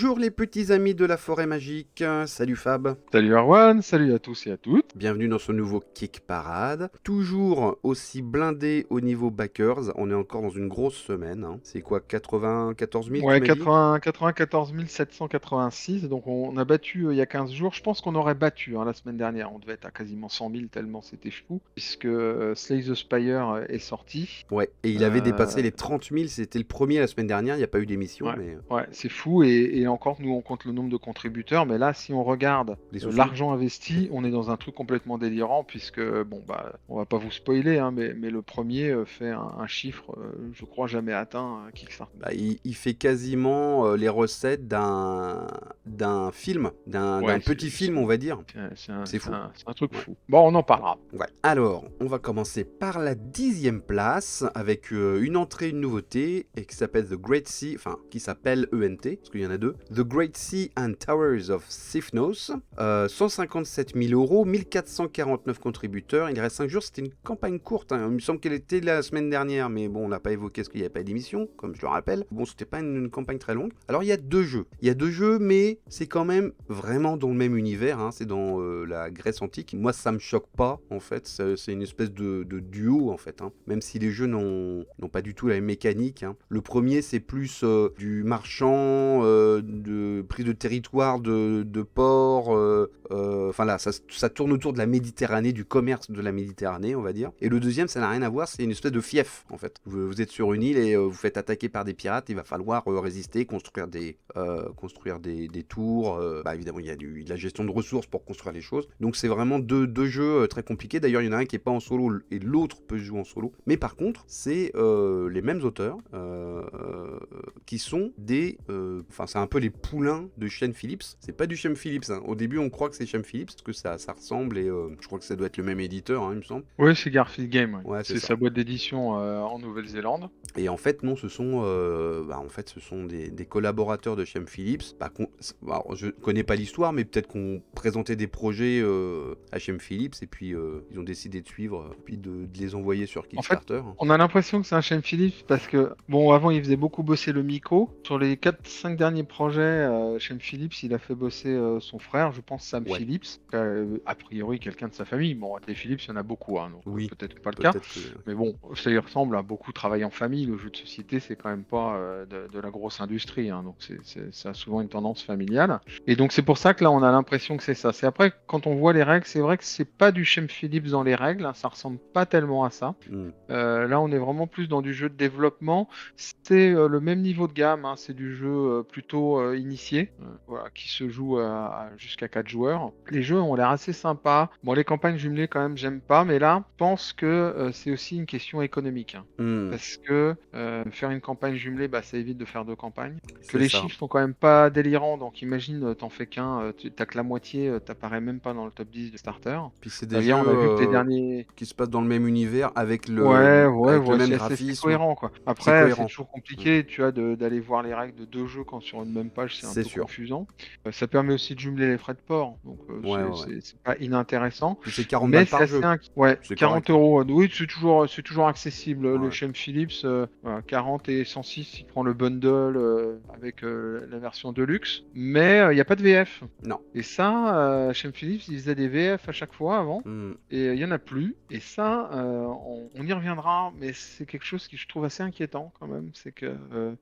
Bonjour les petits amis de la forêt magique, salut Fab. Salut Erwan, salut à tous et à toutes. Bienvenue dans ce nouveau Kick Parade. Toujours aussi blindé au niveau backers, on est encore dans une grosse semaine. C'est quoi, 94 000 tu Ouais, m'as dit? 94 786, donc on a battu il y a 15 jours. Je pense qu'on aurait battu la semaine dernière. On devait être à quasiment 100 000 tellement c'était fou, puisque Slay the Spire est sorti. Ouais, et il avait dépassé Euh, les 30 000, c'était le premier la semaine dernière, il n'y a pas eu d'émission, ouais, mais ouais, c'est fou. Et encore, nous on compte le nombre de contributeurs, mais là, si on regarde les sous-sous. l'argent investi, on est dans un truc complètement délirant, puisque bon bah, on va pas vous spoiler, mais le premier fait un chiffre, je crois jamais atteint, Kickstarter. Bah, il fait quasiment les recettes d'un film, d'un Ouais, petit film on va dire. C'est fou. c'est un truc Ouais. fou. Bon, on en parlera. Ouais. Alors, on va commencer par la 10e place avec une entrée, une nouveauté et qui s'appelle The Great Sea, enfin qui s'appelle ENT parce qu'il y en a deux. The Great Sea and Towers of Sifnos. 157 000 euros, 1449 contributeurs. Il reste 5 jours. C'était une campagne courte. Il me semble qu'elle était la semaine dernière, mais bon, on n'a pas évoqué parce qu'il n'y avait pas d'émission, comme je le rappelle. Bon, c'était pas une campagne très longue. Alors, il y a deux jeux. Il y a deux jeux, mais c'est quand même vraiment dans le même univers. C'est dans la Grèce antique. Moi, ça me choque pas en fait. C'est une espèce de duo en fait. Même si les jeux n'ont pas du tout la même mécanique. Le premier, c'est plus du marchand, de prise de territoire, de port. Enfin là, ça tourne autour de la Méditerranée, du commerce de la Méditerranée, on va dire. Et le deuxième, ça n'a rien à voir. C'est une espèce de fief en fait. Vous êtes sur une île et vous faites attaquer par des pirates. Il va falloir résister, construire des tours. Évidemment, il y a de la gestion de ressources pour construire les choses. Donc c'est vraiment deux jeux très compliqués. D'ailleurs, il y en a un qui est pas en solo et l'autre peut jouer en solo. Mais par contre, c'est les mêmes auteurs qui sont des... Enfin, c'est un peu les poulains de Shem Phillips. C'est pas du Shem Phillips. Au début, on croit que c'est Shem Phillips parce que ça ressemble et je crois que ça doit être le même éditeur, il me semble. Oui, c'est Garfield Game. Ouais. Ouais, c'est C'est ça. sa boîte d'édition en Nouvelle-Zélande. Et en fait, non, ce sont des collaborateurs de Shem Phillips. Alors, je connais pas l'histoire, mais peut-être qu'on présentait des projets à Shem Phillips et puis ils ont décidé de suivre, puis de les envoyer sur En fait, Kickstarter. on a l'impression que c'est un Shem Phillips parce que, bon, avant, il faisait beaucoup bosser le Miko. Sur les 4-5 derniers projets, Shem Phillips, il a fait bosser son frère, je pense Sam Ouais, Phillips, a priori quelqu'un de sa famille. Bon, des Phillips, il y en a beaucoup, donc oui, peut-être pas le cas. peut-être que... Mais bon, ça y ressemble à beaucoup travail en famille. Le jeu de société, c'est quand même pas de la grosse industrie, donc ça a souvent une tendance familiale. Et donc c'est pour ça que là, on a l'impression que c'est ça. C'est après, quand on voit les règles, c'est vrai que c'est pas du Shem Phillips dans les règles, ça ressemble pas tellement à ça. Là, on est vraiment plus dans du jeu de développement. C'est le même niveau de gamme, c'est du jeu plutôt initié, voilà, qui se joue jusqu'à 4 joueurs. Les jeux ont l'air assez sympas. Bon, les campagnes jumelées, quand même, j'aime pas, mais là, je pense que c'est aussi une question économique. Parce que faire une campagne jumelée, ça évite de faire deux campagnes. Que C'est les ça. chiffres sont quand même pas délirants, donc imagine, t'en fais qu'un, t'as que la moitié, t'apparais même pas dans le top 10 du starter. Puis c'est des Hier, jeux on a vu que les derniers. qui se passent dans le même univers avec Ouais, avec le ouais, même c'est graphisme. cohérent, quoi. C'est Après, c'est cohérent. toujours compliqué, tu vois, d'aller voir les règles de deux jeux quand sur une même page, c'est un C'est peu sûr. confusant. Ça permet aussi de jumeler les frais de port, donc Ouais, ouais. c'est pas inintéressant. Puis c'est 40 Mais balles c'est par assez jeu. ouais, C'est 40 correct. euros. Oui, c'est toujours accessible. Le Ouais. Shem Phillips, voilà, 40 et 106, il prend le bundle avec la version Deluxe. Mais il n'y a pas de VF. Non. Et ça, Shem Phillips, il faisait des VF à chaque fois avant. Et il n'y en a plus. Et ça, on y reviendra, mais c'est quelque chose qui je trouve assez inquiétant quand même. C'est que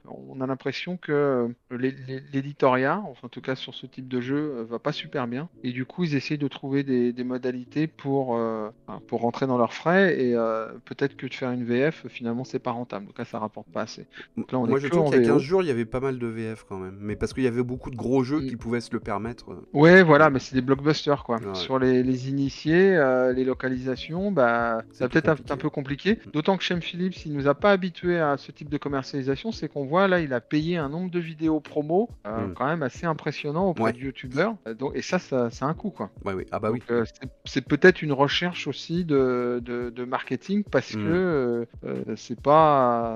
on a l'impression que l'éditoriat, enfin, en tout cas sur ce type de jeu, va pas super bien. Et du coup, ils essayent de trouver des modalités pour rentrer dans leurs frais. Et peut-être que de faire une VF, finalement, c'est pas rentable. Donc là, ça rapporte pas assez. Donc là, on est Moi, je que trouve en qu'il y a 15 VO. jours, il y avait pas mal de VF quand même. Mais parce qu'il y avait beaucoup de gros jeux Mm. qui pouvaient se le permettre. Ouais, voilà, mais c'est des blockbusters, quoi. Ouais, Sur les initiés, les localisations, ça c'est va plus peut-être un compliqué. peu compliqué. D'autant que Shem Phillips, il nous a pas habitués à ce type de commercialisation. C'est qu'on voit là, il a payé un nombre de vidéos promo quand même assez impressionnant auprès Ouais. de youtubeurs. Et ça a un coût, quoi. Ouais, oui. Ah bah Donc oui. c'est peut-être une recherche aussi de marketing parce que c'est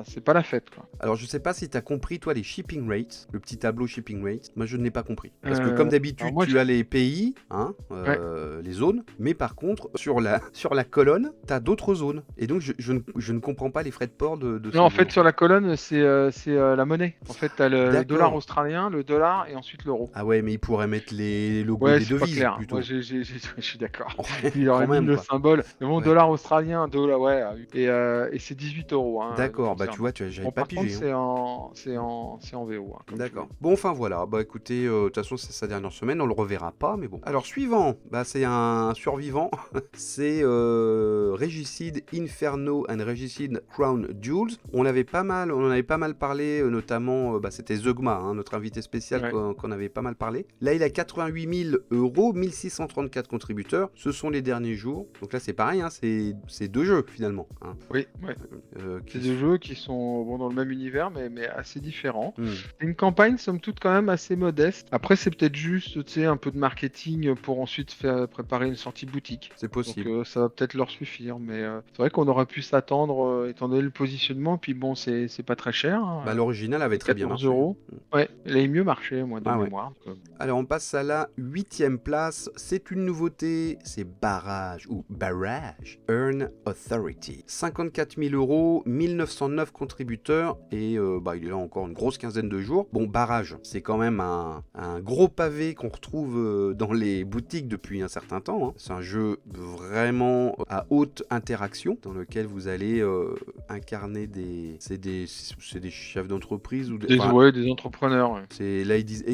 c'est pas la fête, quoi. Alors, je sais pas si tu as compris, toi, les shipping rates, le petit tableau shipping rates. Moi, je ne l'ai pas compris. Parce que, comme Alors d'habitude, moi, tu as les pays, hein, ouais. les zones, mais par contre, sur la colonne, tu as d'autres zones. Et donc, je ne comprends pas les frais de port de Non, ces en zones, fait, en sur fait. la colonne, c'est la monnaie. En fait, t'as le dollar D'accord. australien, le dollar et ensuite l'euro. Ah ouais, mais ils pourraient mettre les logos Ouais, des c'est pas devises, clair. Moi, plutôt. je suis d'accord. Ouais, Il quand aurait mis même, le quoi. symbole. Mais bon, Ouais. dollar australien, dollar, ouais. Et c'est 18 € nous D'accord, bah tu concernant. vois, j'avais Bon, pas par contre, pigé, hein. c'est en VO, comme je vous l'ai D'accord. dit. Bon, enfin voilà. Bah écoutez, de toute façon, c'est sa dernière semaine, on le reverra pas, mais bon. Alors, suivant, bah c'est un survivant. C'est Regicide Inferno and Regicide Crown Jewels. On en avait pas mal parlé, notamment, bah, c'était Zeugma, hein, notre invité spécial Ouais. qu'on avait pas mal parlé. Là, il a 88 000 €, 1634 contributeurs. Ce sont les derniers jours. Donc là, c'est pareil, hein, c'est 2 jeux finalement, hein, Oui, ouais. qui C'est deux jeux qui sont bon, dans le même univers, mais assez différents. Hmm. C'est une campagne, somme toute, quand même assez modeste. Après, c'est peut-être juste, tu sais, un peu de marketing pour ensuite faire préparer une sortie boutique. C'est Donc, possible. ça va peut-être leur suffire. Mais c'est vrai qu'on aurait pu s'attendre, étant donné le positionnement. Puis bon, c'est pas très cher, hein, Bah, l'original avait c'est très bien 14 marché, hein. euros. Ouais, elle a mieux marché, moi, de Ah ouais. mémoire. Donc, Alors on passe à la 8e place, c'est une nouveauté, c'est Barrage ou Barrage Earn Authority. 54 000 €, 1909 contributeurs et bah, il est là encore une grosse quinzaine de jours. Bon, Barrage, c'est quand même un gros pavé qu'on retrouve dans les boutiques depuis un certain temps, hein. C'est un jeu vraiment à haute interaction dans lequel vous allez incarner c'est des chefs d'entreprise ou des entrepreneurs. Ouais. là, ils disent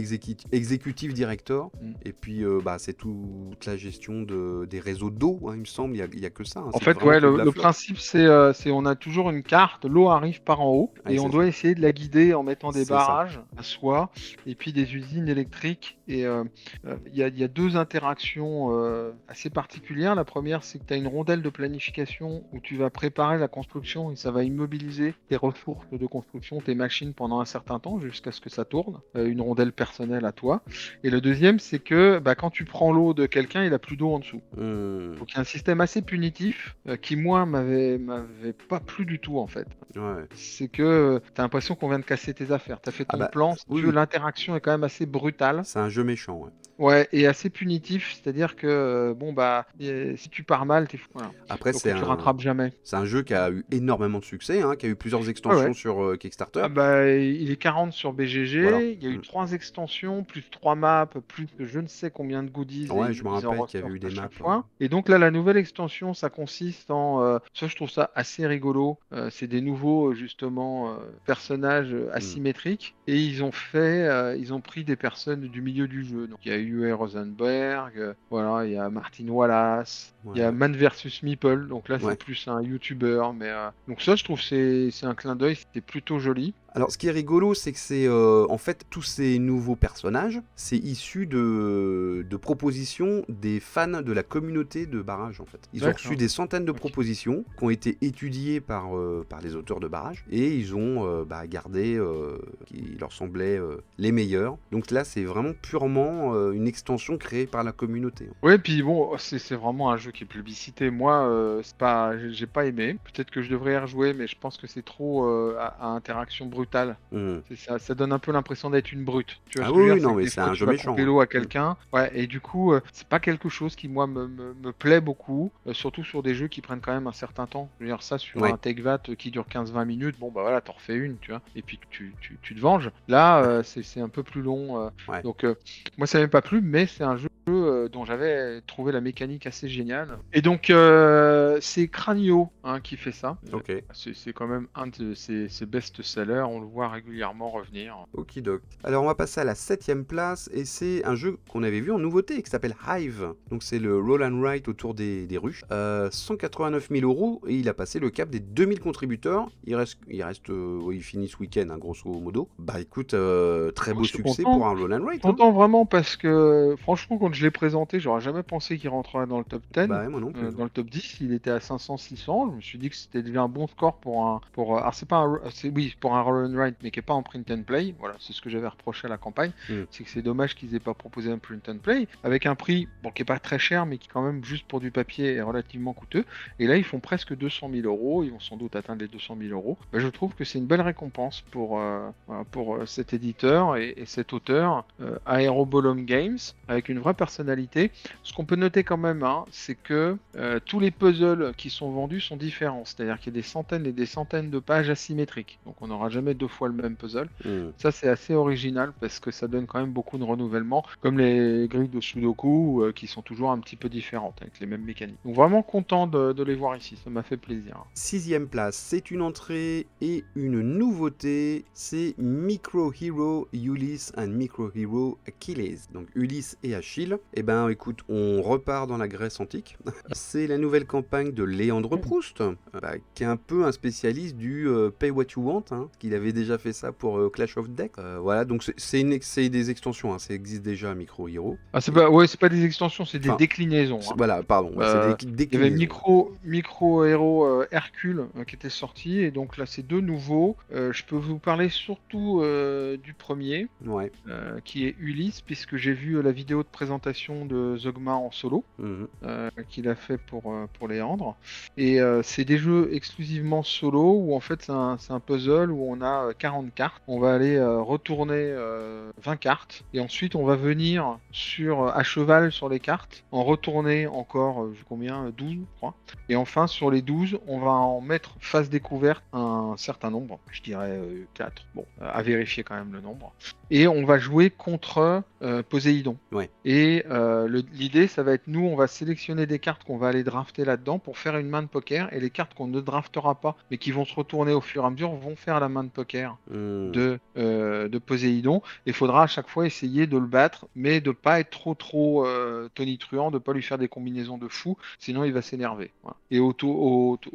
executive director. Mm. Et puis, bah, c'est toute la gestion des réseaux d'eau, hein, il me semble. Il y a que ça, hein. En C'est fait, vraiment ouais, que de le, la le flotte. principe, c'est on a toujours une carte, l'eau arrive par en haut, Ouais, et on c'est doit ça. essayer de la guider en mettant des C'est ça. barrages à soi, et puis des usines électriques. Et il y a deux interactions assez particulières. La première, c'est que tu as une rondelle de planification où tu vas préparer la construction, et ça va immobiliser tes ressources de construction, tes machines pendant un certain temps, jusqu'à ce que ça tourne. Une rondelle personnelle à toi. Et le deuxième, c'est que bah, quand tu prends l'eau de quelqu'un, il a plus d'eau en dessous. Donc il y a un système assez punitif qui moi m'avait pas plu du tout en fait. Ouais. C'est que tu as l'impression qu'on vient de casser tes affaires. Tu as fait Ah ton bah, plan, si oui, tu veux, oui. l'interaction est quand même assez brutale. C'est un jeu méchant, ouais. Ouais, et assez punitif, c'est-à-dire que bon bah si tu pars mal, t'es fou. Voilà. Après, Donc tu rattrapes jamais. c'est un jeu qui a eu énormément de succès, hein, qui a eu plusieurs Ouais, ouais. extensions sur Kickstarter. Ah bah, il est 40 sur Voilà. BGG, il y a eu 3 extensions, plus 3 maps, plus je ne sais combien de goodies, et Ouais, je me ils en rappelle qu'il y avait eu ressortent à des maps. chaque fois. Et donc là, la nouvelle extension, ça consiste en... ça, je trouve ça assez rigolo. C'est des nouveaux, justement, personnages asymétriques. Et ils ont pris des personnes du milieu du jeu. Donc il y a Uwe Rosenberg, voilà, il y a Martin Wallace, il y a Ouais. Man vs Meeple. Donc là, c'est Ouais. plus un YouTuber. Mais, donc ça, je trouve c'est un clin d'œil, c'était plutôt joli. Alors, ce qui est rigolo, c'est que c'est en fait tous ces nouveaux personnages, c'est issu de propositions des fans de la communauté de Barrage en fait. Ils ont reçu D'accord. des centaines de Ok. propositions qui ont été étudiées par les auteurs de Barrage et ils ont gardé qui leur semblaient les meilleurs. Donc là, c'est vraiment purement une extension créée par la communauté. Ouais, puis bon, c'est vraiment un jeu qui est plébiscité. Moi, c'est pas, j'ai pas aimé. Peut-être que je devrais y rejouer, mais je pense que c'est trop à interaction brutale. Mhm. C'est ça, ça donne un peu l'impression d'être une brute. Tu vois Ah ce que je oui, veux oui, dire, c'est non, que mais des c'est fois un tu jeu vas méchant, couper ouais. l'eau à quelqu'un, ouais, et du coup, c'est pas quelque chose qui moi me plaît beaucoup, surtout sur des jeux qui prennent quand même un certain temps. Je veux dire ça sur Ouais. un Tech-Vat qui dure 15-20 minutes, bon bah voilà, t'en refais une, tu vois, et puis tu te venges. Là, c'est un peu plus long, Ouais. donc moi ça m'a pas plu, mais c'est un jeu dont j'avais trouvé la mécanique assez géniale. Et donc c'est Cranio hein, qui fait ça. Ok. C'est quand même un de ses best-sellers, on le voit régulièrement revenir. Okidoc. Alors on va passer à la 7e place et c'est un jeu qu'on avait vu en nouveauté qui s'appelle Hive. Donc c'est le roll and write autour des ruches. 189 000 € et il a passé le cap des 2000 contributeurs. Il finit ce week-end hein, grosso modo. Bah écoute, très Moi, beau je suis succès content. pour un roll and write. Hein. Content vraiment parce que franchement quand je l'ai présenté, j'aurais jamais pensé qu'il rentrerait dans le top 10. Bah ouais, moi non plus. Dans le top 10, il était à 500-600. Je me suis dit que c'était déjà un bon score alors c'est pas oui, pour un roll and write, mais qui est pas en print and play. Voilà, c'est ce que j'avais reproché à la campagne. C'est que c'est dommage qu'ils aient pas proposé un print and play avec un prix qui est pas très cher, mais qui quand même juste pour du papier est relativement coûteux. Et là, ils font presque 200 000 euros. Ils vont sans doute atteindre les 200 000 euros. Bah, je trouve que c'est une belle récompense pour cet éditeur et cet auteur, Aerobolum Games, avec une vraie personnalité. Ce qu'on peut noter quand même, c'est que tous les puzzles qui sont vendus sont différents. C'est-à-dire qu'il y a des centaines et des centaines de pages asymétriques. Donc on n'aura jamais 2 fois le même puzzle. Ça, c'est assez original parce que ça donne quand même beaucoup de renouvellement, comme les grilles de Sudoku qui sont toujours un petit peu différentes avec les mêmes mécaniques. Donc vraiment content de les voir ici. Ça m'a fait plaisir. 6e place, c'est une entrée et une nouveauté. C'est Micro Hero Ulysse and Micro Hero Achilles. Donc Ulysse et Achille. Eh ben écoute, on repart dans la Grèce antique. C'est la nouvelle campagne de Léandre Proust, qui est un peu un spécialiste du Pay What You Want, qu'il avait déjà fait ça pour Clash of Deck. Voilà, donc c'est des extensions, ça existe déjà à Micro Hero. Ah, c'est pas des extensions, c'est des déclinaisons. Voilà, pardon, c'est des déclinaisons. Il y avait Micro Hero Hercule qui était sorti, et donc là c'est 2 nouveaux. Je peux vous parler surtout du premier, qui est Ulysse, puisque j'ai vu la vidéo de présentation de Zogma en solo, qu'il a fait pour Léandre. Et c'est des jeux exclusivement solo, où en fait c'est un puzzle où on a 40 cartes. On va aller retourner 20 cartes, et ensuite on va venir à cheval sur les cartes, en retourner encore, 12, je crois. Et enfin, sur les 12, on va en mettre face découverte un certain nombre, je dirais 4, à vérifier quand même le nombre. Et on va jouer contre Poséidon. Et l'idée, ça va être, nous, on va sélectionner des cartes qu'on va aller drafter là-dedans pour faire une main de poker, et les cartes qu'on ne draftera pas, mais qui vont se retourner au fur et à mesure, vont faire la main de poker de Poséidon. Il faudra à chaque fois essayer de le battre, mais de pas être trop tonitruant, de pas lui faire des combinaisons de fou, sinon il va s'énerver. Voilà. Et au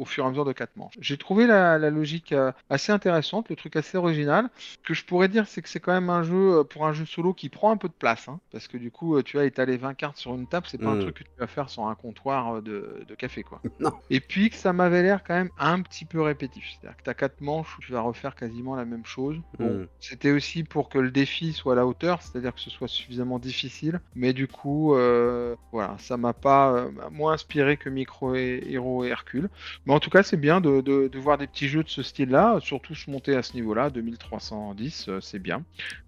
fur et à mesure de 4 manches. J'ai trouvé la logique assez intéressante, le truc assez original. Ce que je pourrais dire, c'est que c'est quand même un jeu, pour un jeu solo, qui prend un peu de place, parce que du coup, tu as étalé 20 cartes sur une table, c'est pas un truc que tu vas faire sur un comptoir de café, quoi. Non. Et puis que ça m'avait l'air quand même un petit peu répétitif. C'est-à-dire que tu as 4 manches où tu vas refaire quasiment la même chose. Bon, c'était aussi pour que le défi soit à la hauteur, c'est-à-dire que ce soit suffisamment difficile, mais du coup, voilà, ça m'a pas moins inspiré que Micro Hero et Hercule. Mais en tout cas, c'est bien de voir des petits jeux de ce style-là, surtout se monter à ce niveau-là, 2310, c'est bien.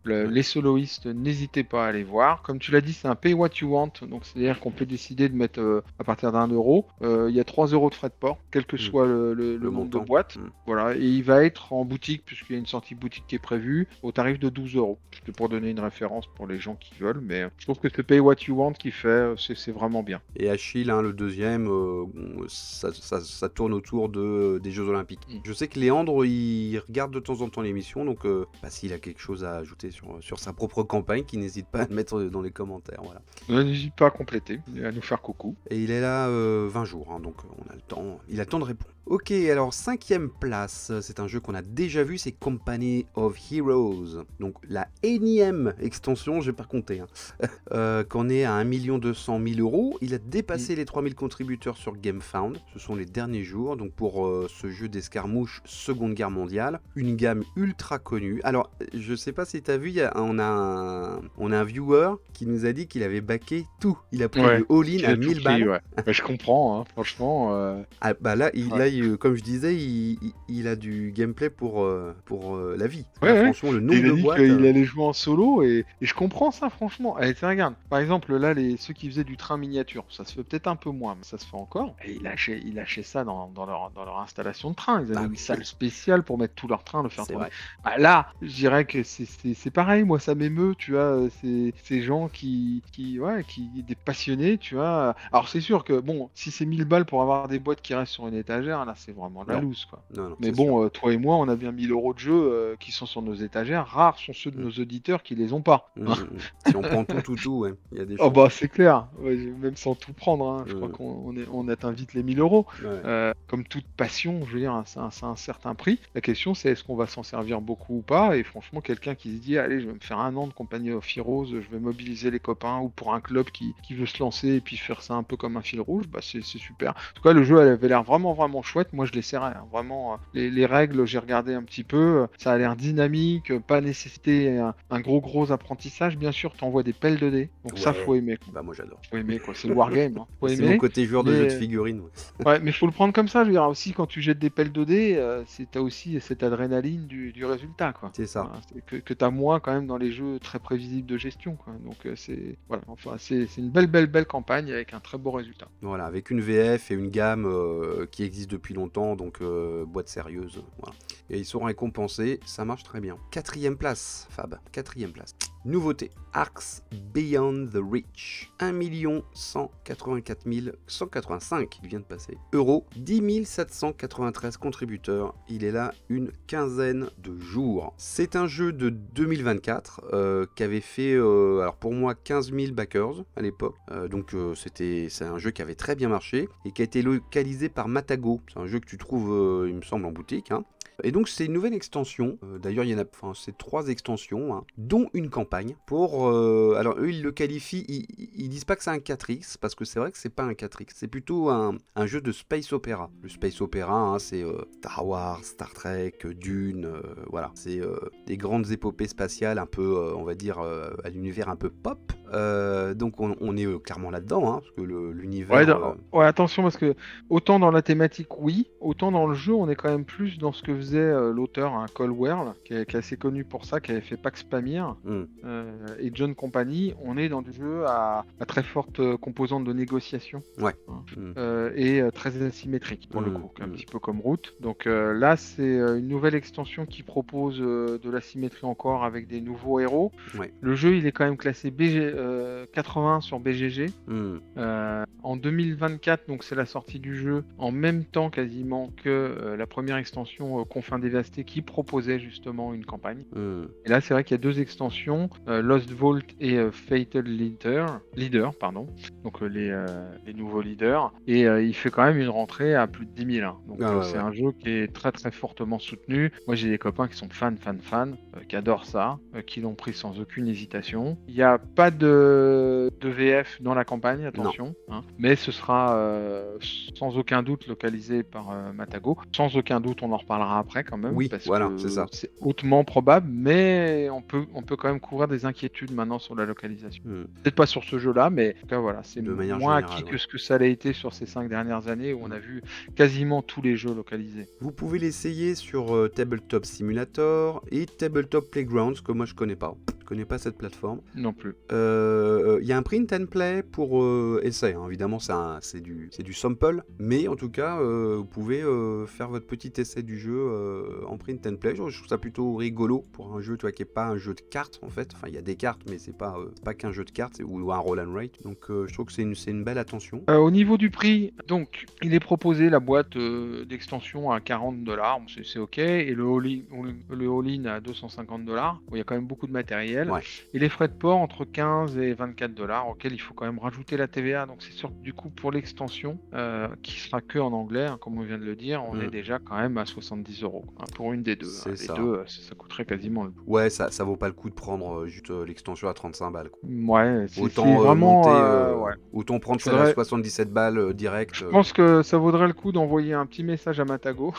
Les soloistes, n'hésitez pas à aller voir. Comme tu l'as dit, c'est un pay what you want, donc c'est-à-dire qu'on peut décider de mettre à partir d'€1. Il y a 3 € de frais de port, quel que soit le nombre de boîtes. Voilà, et il va être en boutique, puisqu'il y a une sortie boutique qui est prévue, au tarif de 12€. C'était pour donner une référence pour les gens qui veulent, mais je trouve que ce pay what you want qui fait, c'est vraiment bien. Et Achille, le deuxième, ça tourne autour des Jeux Olympiques. Je sais que Léandre, il regarde de temps en temps l'émission, donc s'il a quelque chose à ajouter sur sa propre campagne, qu'il n'hésite pas à le mettre dans les commentaires. Voilà. N'hésite pas à compléter, et à nous faire coucou. Et il est là 20 jours, donc on a le temps. Il a le temps de répondre. Ok, alors 5e place, c'est un jeu qu'on a déjà vu, c'est Company of Heroes. Donc la énième extension, je vais pas compter, qu'on est à 1 200 000 €. Il a dépassé les 3000 contributeurs sur GameFound. Ce sont les derniers jours, donc pour ce jeu d'escarmouche Seconde Guerre mondiale. Une gamme ultra connue. Alors, je sais pas si tu as vu, on a un viewer qui nous a dit qu'il avait backé tout. Il a pris le all-in à 1000 balles. Ouais, je comprends, franchement. Ah, bah là, comme je disais, il a du gameplay pour la vie. Franchement, le nombre de boîtes. Il allait jouer en solo, et je comprends ça, franchement. Allez, regarde, par exemple, là, ceux qui faisaient du train miniature, ça se fait peut-être un peu moins, mais ça se fait encore. Et il lâchait ça dans leur installation de train. Ils avaient une salle spéciale pour mettre tout leur train, le faire tourner. Bah, là, je dirais que c'est pareil. Moi, ça m'émeut, tu vois, ces gens qui des passionnés, tu vois. Alors, c'est sûr que, bon, si c'est 1000 balles pour avoir des boîtes qui restent sur une étagère, là, c'est vraiment de la loose, quoi. Non, mais bon, toi et moi, on a bien 1000 € de jeux qui sont sur nos étagères. Rares sont ceux de nos auditeurs qui les ont pas. Si on prend tout, ouais. Il y a des choses. Oh bah c'est clair, même sans tout prendre, je crois qu'on atteint vite les 1000 €. Comme toute passion, je veux dire, c'est un certain prix. La question, c'est est-ce qu'on va s'en servir beaucoup ou pas. Et franchement, quelqu'un qui se dit dit, allez, je vais me faire 1 an de Company of Heroes, je vais mobiliser les copains, ou pour un club qui veut se lancer et puis faire ça un peu comme un fil rouge, bah c'est super. En tout cas, le jeu avait l'air vraiment, vraiment chouette. Moi, je l'essaierai, hein. Vraiment, les règles, j'ai regardé un petit peu, ça a l'air dynamique, pas nécessiter un gros apprentissage. Bien sûr, t'envoies des pelles de dés, donc ça, faut Ouais, aimer, quoi. bah moi j'adore. Faut aimer, quoi. C'est le wargame, hein. Faut C'est mon aimer, côté joueur de jeux de mais figurines. Ouais. ouais, mais faut le prendre comme ça. Je veux dire, aussi, quand tu jettes des pelles de dés, t'as aussi cette adrénaline du résultat, quoi. C'est ça. Voilà, que t'as moins quand même dans les jeux très prévisibles de gestion, quoi. Donc c'est voilà, enfin c'est une belle campagne avec un très beau résultat. Voilà, avec une VF et une gamme qui existe depuis longtemps, donc boîte sérieuse. Voilà. Et ils sont récompensés, ça marche très bien. 4e place, Fab. 4e place. Nouveauté, Arcs Beyond the Reach. 1 184 185, il vient de passer. Euros, 10 793 contributeurs. Il est là une quinzaine de jours. C'est un jeu de 2024 qui avait fait, alors pour moi, 15 000 backers à l'époque. Donc c'est un jeu qui avait très bien marché et qui a été localisé par Matago. C'est un jeu que tu trouves, il me semble, en boutique, hein. Et donc c'est une nouvelle extension, d'ailleurs il y en a, enfin c'est 3 extensions, hein, dont une campagne pour, alors eux ils le qualifient, ils disent pas que c'est un 4X, parce que c'est vrai que c'est pas un 4X, c'est plutôt un jeu de space opéra. Le space opéra, hein, c'est Star Wars, Star Trek, Dune, voilà, c'est des grandes épopées spatiales un peu, on va dire, à l'univers un peu pop. Donc on est clairement là-dedans, hein, parce que Ouais, l'univers... ouais, attention, parce que autant dans la thématique, oui, autant dans le jeu, on est quand même plus dans ce que faisait l'auteur, hein, Colwell, qui est assez connu pour ça, qui avait fait Pax Pamir, et John Company. On est dans du jeu à très forte composante de négociation, Ouais. hein, et très asymétrique pour le coup, un petit peu comme Root. Donc là, c'est une nouvelle extension qui propose de l'asymétrie encore avec des nouveaux héros. Ouais. Le jeu, il est quand même classé 80 sur BGG. En 2024, donc c'est la sortie du jeu, en même temps quasiment que la première extension Confins dévastés qui proposait justement une campagne. Et là, c'est vrai qu'il y a 2 extensions, Lost Vault et Fated Leader, pardon. Donc les nouveaux leaders. Et il fait quand même une rentrée à plus de 10 000, hein. Donc c'est un jeu qui est très très fortement soutenu. Moi, j'ai des copains qui sont fans, qui adorent ça, qui l'ont pris sans aucune hésitation. Il n'y a pas de VF dans la campagne, attention, hein, mais ce sera sans aucun doute localisé par Matago. Sans aucun doute, on en reparlera après quand même, Oui, parce voilà, que c'est ça. c'est hautement probable, mais on peut quand même couvrir des inquiétudes maintenant sur la localisation. Peut-être pas sur ce jeu-là, mais en tout cas, voilà, c'est moins acquis que ce que ça l'a été sur ces 5 dernières années où on a vu quasiment tous les jeux localisés. Vous pouvez l'essayer sur Tabletop Simulator et Tabletop Playgrounds, que moi je connais pas. Je connais pas cette plateforme. Non plus. Il y a un print and play pour essai, hein. Évidemment c'est du sample, mais en tout cas vous pouvez faire votre petit essai du jeu en print and play. Je trouve ça plutôt rigolo pour un jeu, tu vois, qui est pas un jeu de cartes en fait. Enfin il y a des cartes, mais c'est pas qu'un jeu de cartes ou un roll and write. Donc je trouve que c'est une belle attention. Au niveau du prix, donc il est proposé la boîte d'extension à $40, c'est ok, et le all-in à $250. Bon, il y a quand même beaucoup de matériel. Ouais. Et les frais de port entre 15 et $24, auxquels il faut quand même rajouter la TVA. Donc c'est sûr que du coup pour l'extension, qui sera que en anglais, hein, comme on vient de le dire, on est déjà quand même à 70 €, hein, pour une des deux. C'est Les ça. deux, ça coûterait quasiment le coup. Ouais, ça vaut pas le coup de prendre juste l'extension à 35 balles, quoi. Ouais, c'est Autant vraiment... monter, ouais. autant prendre celle à 77 balles direct. Je pense que ça vaudrait le coup d'envoyer un petit message à Matago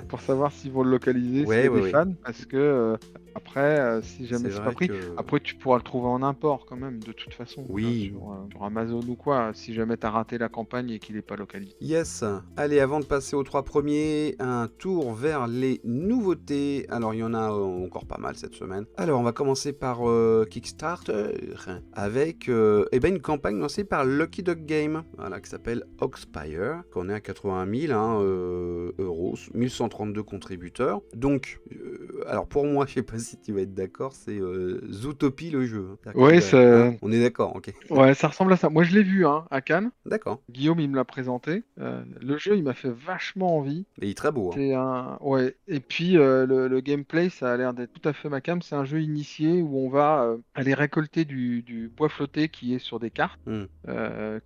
pour savoir s'ils vont le localiser, s'il y a des fans, parce que après, si jamais c'est pas pris, après tu pourras le trouver en import quand même, de toute façon, oui. sur Amazon ou quoi, si jamais t'as raté la campagne et qu'il n'est pas localisé. Yes. Allez, avant de passer aux 3 premiers, un tour vers les nouveautés. Alors, il y en a encore pas mal cette semaine. Alors, on va commencer par Kickstarter, avec une campagne lancée par Lucky Duck Game, voilà, qui s'appelle Oxpire, qu'on est à 80 000 euros, 1132 contributeurs. Donc, alors pour moi, je sais pas si tu vas être d'accord, c'est Zootopie le jeu. Ouais, on est d'accord, ok. Ouais, ça ressemble à ça. Moi, je l'ai vu, hein, à Cannes. D'accord. Guillaume, il me l'a présenté. Le jeu, il m'a fait vachement envie. Et il est très beau. Hein. Ouais. Et puis, le gameplay, ça a l'air d'être tout à fait ma came. C'est un jeu initié où on va aller récolter du bois flotté qui est sur des cartes.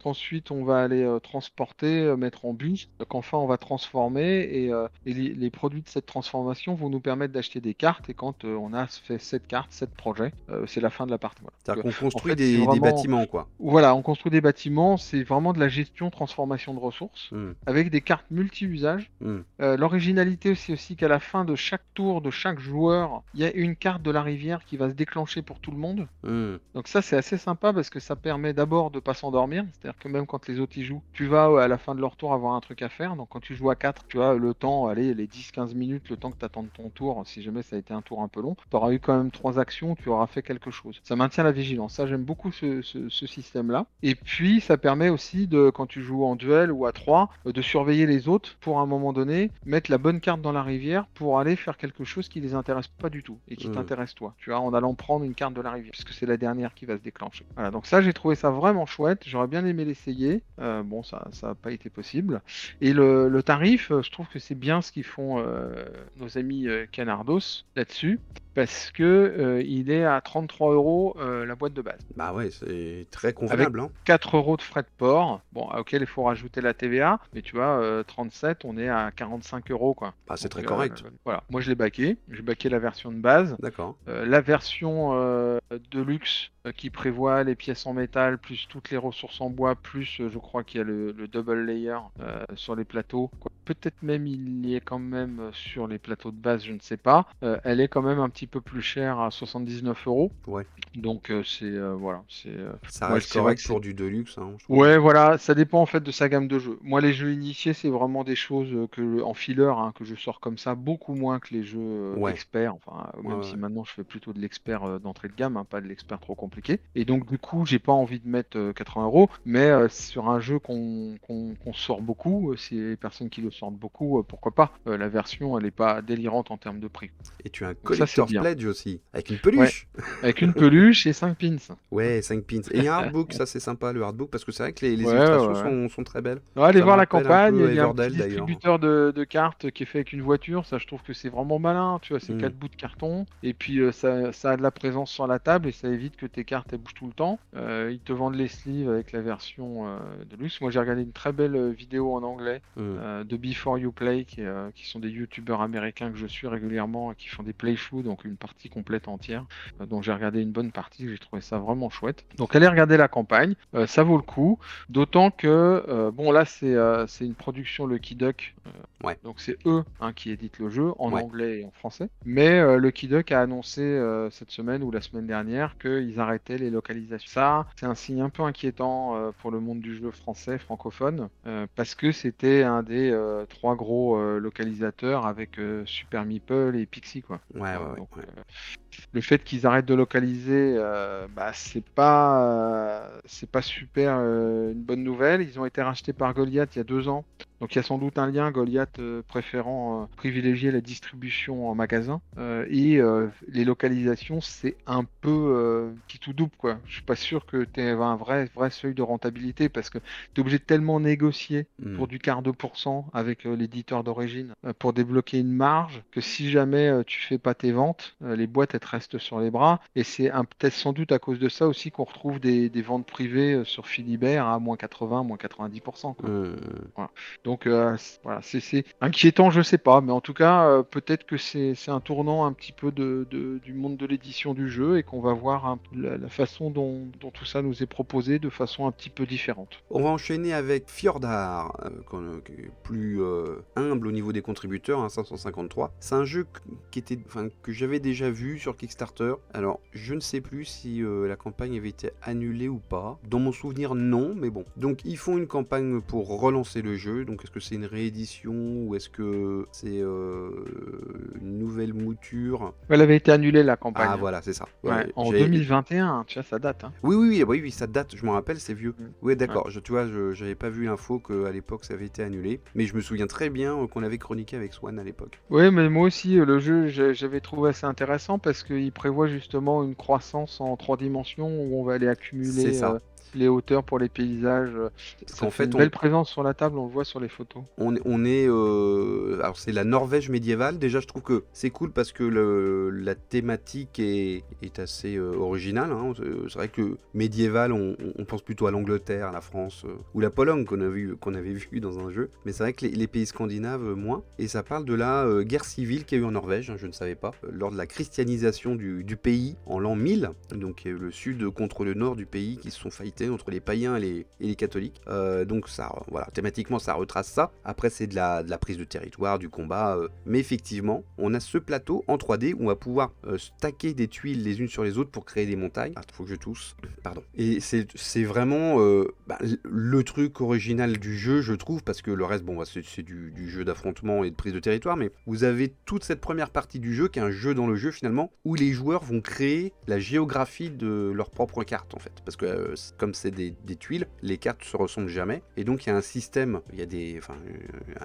Qu'ensuite, on va aller transporter, mettre en bus. Donc, enfin, on va transformer et les produits de cette transformation vont nous permettre d'acheter des cartes et quand on a fait 7 cartes, 7 projets, c'est la fin de la partie. Voilà. C'est-à-dire Donc, qu'on en construit fait, c'est des vraiment bâtiments, quoi. voilà, on construit des bâtiments, c'est vraiment de la gestion transformation de ressources Hmm, avec des cartes multi-usages. hmm, L'originalité, c'est aussi qu'à la fin de chaque tour de chaque joueur, il y a une carte de la rivière qui va se déclencher pour tout le monde. hmm, Donc ça, c'est assez sympa parce que ça permet d'abord de pas s'endormir. C'est-à-dire que même quand les autres y jouent, tu vas à la fin de leur tour avoir un truc à faire. Donc quand tu joues à 4, tu as le temps, allez, les 10-15 minutes, le temps que tu attendes ton tour, si jamais ça a été un tour un peu long, tu auras eu quand même 3 actions, tu auras fait quelque chose. Ça maintient la vigilance. Ça, j'aime beaucoup ce système-là. Et puis, ça permet aussi de, quand tu joues en duel ou à 3, de surveiller les autres pour à un moment donné mettre la bonne carte dans la rivière pour aller faire quelque chose qui les intéresse pas du tout et qui hmm. t'intéresse toi. Tu vois, en allant prendre une carte de la rivière, puisque c'est la dernière qui va se déclencher. Voilà, donc ça, j'ai trouvé ça vraiment chouette. J'aurais bien aimé l'essayer. Bon, ça n'a pas été possible. Et le tarif, je trouve que c'est bien ce qu'ils font nos amis Canardos là-dessus, parce que il est à 33 € la boîte de base. Bah ouais, c'est très Avec convenable, hein. 4 € de frais de port, bon, auquel il faut rajouter la TVA, mais tu vois, 37, on est à 45 € quoi. Bah, c'est Donc, très correct. voilà, moi je l'ai baqué, j'ai baqué la version de base. D'accord. La version de luxe qui prévoit les pièces en métal, plus toutes les ressources en bois, plus je crois qu'il y a le double layer sur les plateaux. Peut-être même il y est quand même sur les plateaux de base, je ne sais pas. Elle est quand même un petit peu plus chère à 79 €. Ouais. Donc c'est voilà, Ça moi reste c'est vrai correct que pour c'est du Deluxe, hein, je trouve. ouais voilà, ça dépend en fait de sa gamme de jeux. Moi les jeux initiés c'est vraiment des choses en filler hein, que je sors comme ça beaucoup moins que les jeux Ouais. experts. Enfin Ouais, même ouais. si maintenant je fais plutôt de l'expert d'entrée de gamme, hein, pas de l'expert trop compliqué. Et donc du coup j'ai pas envie de mettre 80 €, mais sur un jeu qu'on sort beaucoup, si les personnes qui le sortent beaucoup, pourquoi pas. La version elle est pas délirante en termes de prix. Et tu as un Donc ça c'est Collector's bien. Pledge aussi, avec une Ouais, peluche. avec une peluche et 5 pins. Ouais, 5 pins. Et un artbook, ça c'est sympa le artbook, parce que c'est vrai que les Ouais, ouais, illustrations ouais. sont très belles. Ouais, allez Ça me voir la rappelle un campagne, peu il y a un petit Everdell d'ailleurs. distributeur de cartes qui est fait avec une voiture, ça je trouve que c'est vraiment malin, tu vois, c'est Hmm. 4 bouts de carton, et puis ça a de la présence sur la table et ça évite que tes cartes elles bougent tout le temps. Ils te vendent les sleeves avec la version de luxe. Moi j'ai regardé une très belle vidéo en anglais Hmm. de Before You Play, qui sont des youtubeurs américains que je suis régulièrement et qui font des playthroughs, donc une partie complète entière. Donc j'ai regardé une bonne partie, j'ai trouvé ça vraiment chouette. Donc allez regarder la campagne, ça vaut le coup. D'autant que, bon là c'est une production Lucky Duck, Ouais, donc c'est eux hein, qui éditent le jeu en ouais. anglais et en français. Mais Lucky Duck a annoncé cette semaine ou la semaine dernière qu'ils arrêtaient les localisations. Ça, c'est un signe un peu inquiétant pour le monde du jeu français francophone, parce que c'était un des 3 gros localisateurs avec Super Meeple et Pixie quoi. Ouais, ouais, Voilà, ouais, donc, ouais. le fait qu'ils arrêtent de localiser, bah, c'est pas super une bonne nouvelle. Ils ont été rachetés par Goliath il y a 2 ans. Donc il y a sans doute un lien, Goliath préférant privilégier la distribution en magasin. Et les localisations, c'est un peu qui tout double, quoi. Je suis pas sûr que tu aies un vrai seuil de rentabilité parce que tu es obligé de tellement négocier Hmm. pour du quart de pourcent avec l'éditeur d'origine pour débloquer une marge que si jamais tu fais pas tes ventes, les boîtes elles te restent sur les bras et c'est peut-être sans doute à cause de ça aussi qu'on retrouve des ventes privées sur Philibert à moins 80, moins 90%, quoi. Hmm. Voilà. Donc voilà, c'est inquiétant, je sais pas, mais en tout cas peut-être que c'est un tournant un petit peu du monde de l'édition du jeu et qu'on va voir la façon dont tout ça nous est proposé de façon un petit peu différente. On va enchaîner avec Fjordar, qui est plus humble au niveau des contributeurs, hein, 553. C'est un jeu que j'avais déjà vu sur Kickstarter. Alors, je ne sais plus si la campagne avait été annulée ou pas. Dans mon souvenir, non, mais bon. Donc, ils font une campagne pour relancer le jeu. Donc, est-ce que c'est une réédition ou est-ce que c'est une nouvelle mouture? Elle avait été annulée la Ah, campagne, hein. voilà, c'est ça. Ouais, Ouais, en 2021, tu vois, ça date, hein. oui, ça date, je m'en rappelle, c'est vieux. Mm. Oui, Ouais. d'accord, tu vois, j'avais pas vu l'info qu'à l'époque ça avait été annulé, mais je me souviens très bien qu'on avait chroniqué avec Swan à l'époque. Oui, mais moi aussi, le jeu, j'avais trouvé assez intéressant parce qu'il prévoit justement une croissance en 3 dimensions où on va aller C'est accumuler ça. les hauteurs pour les paysages. Parce Ça qu'en fait une fait, belle présence sur la table, on le voit sur les photos. on est, alors alors c'est la Norvège médiévale. Déjà, je trouve que c'est cool parce que la thématique est assez originale, hein. C'est vrai que médiéval, on pense plutôt à l'Angleterre, à la France ou la Pologne qu'on avait vu dans un jeu. Mais c'est vrai que les pays scandinaves, moins. Et ça parle de la guerre civile qu'il y a eu en Norvège, hein, je ne savais pas, lors de la christianisation du pays en l'an 1000. Donc le sud contre le nord du pays qui se sont fightés entre les païens et les catholiques. Donc ça, voilà, thématiquement, ça retrace ça. Après, c'est de la prise de territoire, du combat. Mais effectivement, on a ce plateau en 3D où on va pouvoir stacker des tuiles les unes sur les autres pour créer des montagnes. Ah, faut que je tousse. Pardon. Et c'est vraiment le truc original du jeu, je trouve, parce que le reste, bon, c'est du jeu d'affrontement et de prise de territoire, mais vous avez toute cette première partie du jeu qui est un jeu dans le jeu finalement, où les joueurs vont créer la géographie de leur propre carte en fait. Parce que comme c'est des tuiles, les cartes se ressemblent jamais. Et donc il y a un système, il y a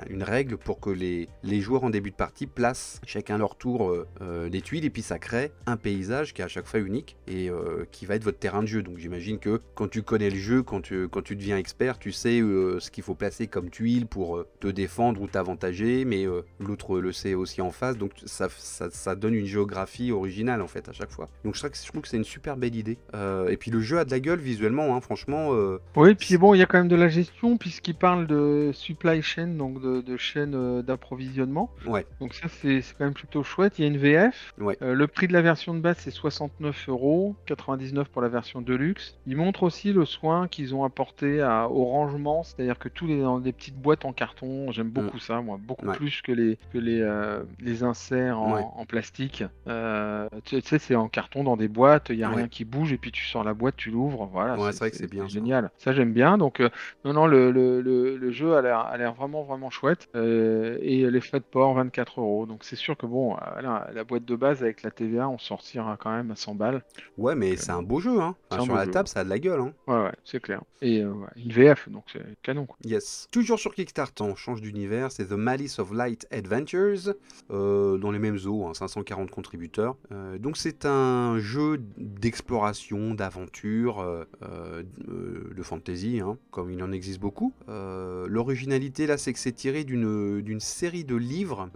une règle pour que les joueurs en début de partie placent chacun leur tour des tuiles, et puis ça crée un paysage qui est à chaque fois unique et qui va être votre terrain de jeu. Donc j'imagine que quand tu connais le jeu, quand tu deviens expert, tu sais ce qu'il faut placer comme tuiles pour te défendre ou t'avantager, mais l'autre le sait aussi en face, donc ça donne une géographie originale en fait à chaque fois. Donc je trouve que c'est une super belle idée. Et puis le jeu a de la gueule visuellement, hein, franchement. Oui, puis bon, il y a quand même de la gestion puisqu'il parle de supply chain, donc de chaîne d'approvisionnement. Ouais, Donc ça, c'est quand même plutôt chouette. Il y a une VF. ouais. Le prix de la version de base, c'est 69 €, 99 pour la version Deluxe. Ils montrent aussi le soin qu'ils ont apporté au rangement, c'est-à-dire que tous dans des petites boîtes en carton, j'aime beaucoup ça, moi, beaucoup Ouais. plus que les inserts Ouais. en plastique. Tu sais, c'est en carton dans des boîtes, il n'y a Ouais. rien qui bouge, et puis tu sors la boîte, tu l'ouvres, voilà, Ouais, c'est vrai que c'est bien ça. génial. Ça, j'aime bien. Donc, non, le jeu a l'air vraiment, vraiment chouette. Et les frais de port, 24 €. Donc, c'est sûr que bon, la boîte de base avec la TVA, on sortira quand même à 100 balles. Ouais, mais Donc, c'est un beau jeu, hein. c'est Enfin, un sur beau la jeu. table, ça a de la gueule, hein. Ouais, c'est clair. Et ouais, une VF, donc c'est canon, quoi. Yes. Toujours sur Kickstarter, on change d'univers, c'est The Malice of Light Adventures, dans les mêmes eaux, hein, 540 contributeurs. Donc c'est un jeu d'exploration, d'aventure, de fantasy, hein, comme il en existe beaucoup. L'originalité là, c'est que c'est tiré d'une série de livres.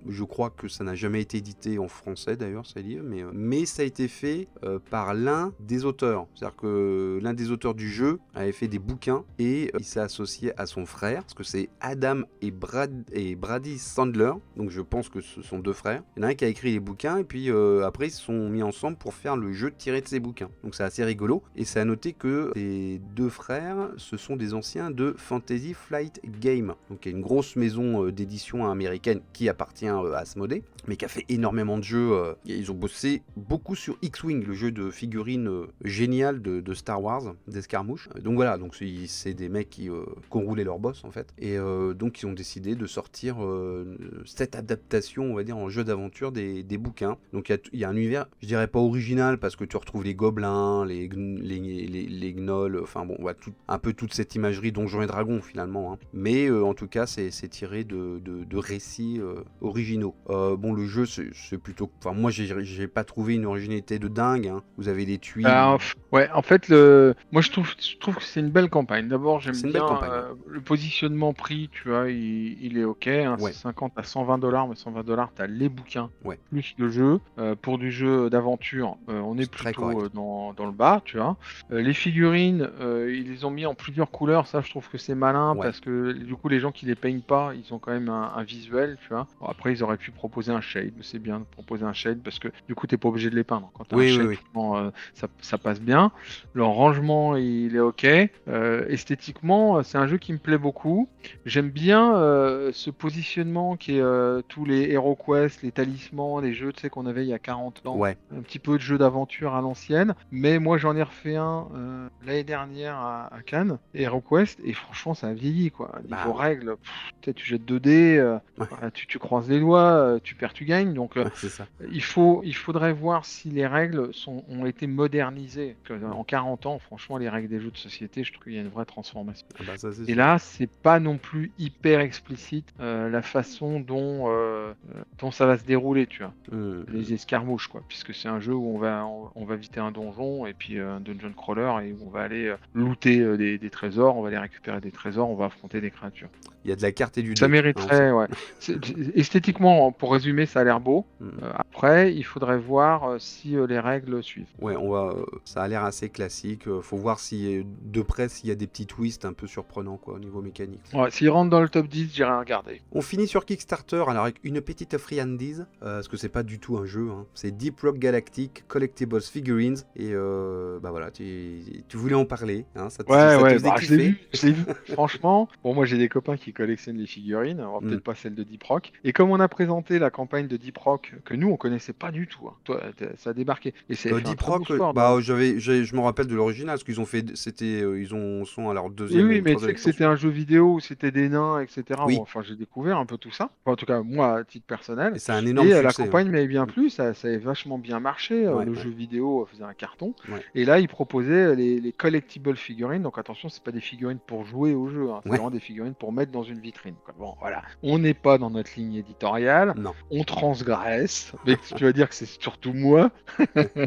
Je crois que ça n'a jamais été édité en français d'ailleurs, ces livres, mais ça a été fait par l'un des auteurs. C'est-à-dire que l'un des auteurs du jeu avait fait des bouquins et il s'est associé à son frère, parce que c'est Adam et Brady Sandler, donc je pense que ce sont deux frères. Il y en a un qui a écrit les bouquins et puis après ils se sont mis ensemble pour faire le jeu tiré de ces bouquins. Donc c'est assez rigolo, et c'est à noter que ces deux frères, ce sont des anciens de Fantasy Flight Games, donc il y a une grosse maison d'édition américaine qui appartient à Asmodée, mais qui a fait énormément de jeux. Ils ont bossé beaucoup sur X-Wing, le jeu de figurines génial de Star Wars, d'escarmouche. Donc voilà, donc c'est des mecs qui ont roulé leur boss en fait, et donc ils ont décidé de sortir cette adaptation, on va dire, en jeu d'aventure des bouquins. Donc il y a un univers, je dirais pas original, parce que tu retrouves les gobelins, les gnolls, enfin bon, ouais, un peu toute cette imagerie Donjons et Dragons finalement, hein. Mais en tout cas, c'est tiré de récits originaux. Bon, le jeu, c'est plutôt... Enfin, moi, j'ai pas trouvé une originalité de dingue, hein. Vous avez des tuiles... Ouais, en fait, moi je trouve que c'est une belle campagne. D'abord, j'aime C'est une belle bien campagne, ouais. le positionnement prix, tu vois, il est ok, hein, Ouais. c'est 50 à 120 $, mais 120 $, t'as les bouquins, Ouais. plus le jeu. Pour du jeu d'aventure, on est C'est très plutôt correct. dans le bas, tu vois. Les figurines, ils les ont mis en plusieurs couleurs, ça je trouve que c'est malin, Ouais. parce que du coup, les gens qui les peignent pas, ils ont quand même un visuel, tu vois. Bon, après, ils auraient pu proposer un shade, mais c'est bien de proposer un shade, parce que du coup, t'es pas obligé de les peindre. Quand t'as un Oui, shade, oui. franchement, ça passe bien. Le rangement, il est ok. Esthétiquement, c'est un jeu qui me plaît beaucoup. J'aime bien ce positionnement qui est tous les HeroQuest, les talismans, les jeux, tu sais, qu'on avait il y a 40 ans. Ouais. Un petit peu de jeu d'aventure à l'ancienne. Mais moi, j'en ai refait un l'année dernière à Cannes, HeroQuest, et franchement, ça a vieilli, quoi. Bah Niveau ouais. règles, tu jettes 2 dés, Ouais. voilà, tu croises les doigts, tu perds, tu gagnes. Donc, Ouais, c'est ça. il faudrait voir si les règles ont été modernisées. En 40 ans, franchement, les règles des jeux de société, je trouve qu'il y a une vraie transformation. Ah bah ça, c'est Et sûr. là, c'est pas non plus hyper explicite la façon dont ça va se dérouler, tu vois. Les escarmouches, quoi, puisque c'est un jeu où on va visiter un donjon, et puis un dungeon crawler, et où on va aller looter des trésors, on va aller récupérer des trésors, on va affronter des créatures. Il y a de la carte et du Ça dé. mériterait, ouais. Esthétiquement, pour résumer, ça a l'air beau. Mm. Après, il faudrait voir si les règles suivent. Ouais, ça a l'air assez classique. Faut voir si de près s'il y a des petits twists un peu surprenants quoi, au niveau mécanique. Ouais, s'il rentre dans le top 10, j'irai regarder. On finit sur Kickstarter, alors avec une petite friandise, parce que c'est pas du tout un jeu, hein. C'est Deep Rock Galactic Collectibles Figurines, et bah voilà, tu voulais en parler, hein, ça te faisait kiffer. Je l'ai vu. Franchement, bon, moi j'ai des copains qui collectionnent les figurines, alors peut-être pas celle de Deep Rock. Et comme on a présenté la campagne de Deep Rock, que nous on connaissait pas du tout, hein. Toi, ça a débarqué. Et c'est Deep Rock, je me rappelle de l'original, parce qu'ils ont fait, sont à leur deuxième Oui, et mais tu sais troisième que c'était extension. un jeu vidéo où c'était des nains, etc. Oui. Bon, enfin, j'ai découvert un peu tout ça. Enfin, en tout cas, moi, à titre personnel. Et c'est un énorme Et la succès, hein. campagne m'avait bien plu, ça avait vachement bien marché. Ouais, Le ouais. jeu vidéo faisait un carton. Ouais. Et là, ils proposaient les collectible figurines. Donc attention, c'est pas des figurines pour jouer au jeu, hein. C'est Ouais. vraiment des figurines pour mettre dans une vitrine, quoi. Bon, voilà. On n'est pas dans notre ligne éditoriale. Non. On transgresse. Mais tu vas dire que c'est surtout moi. Mais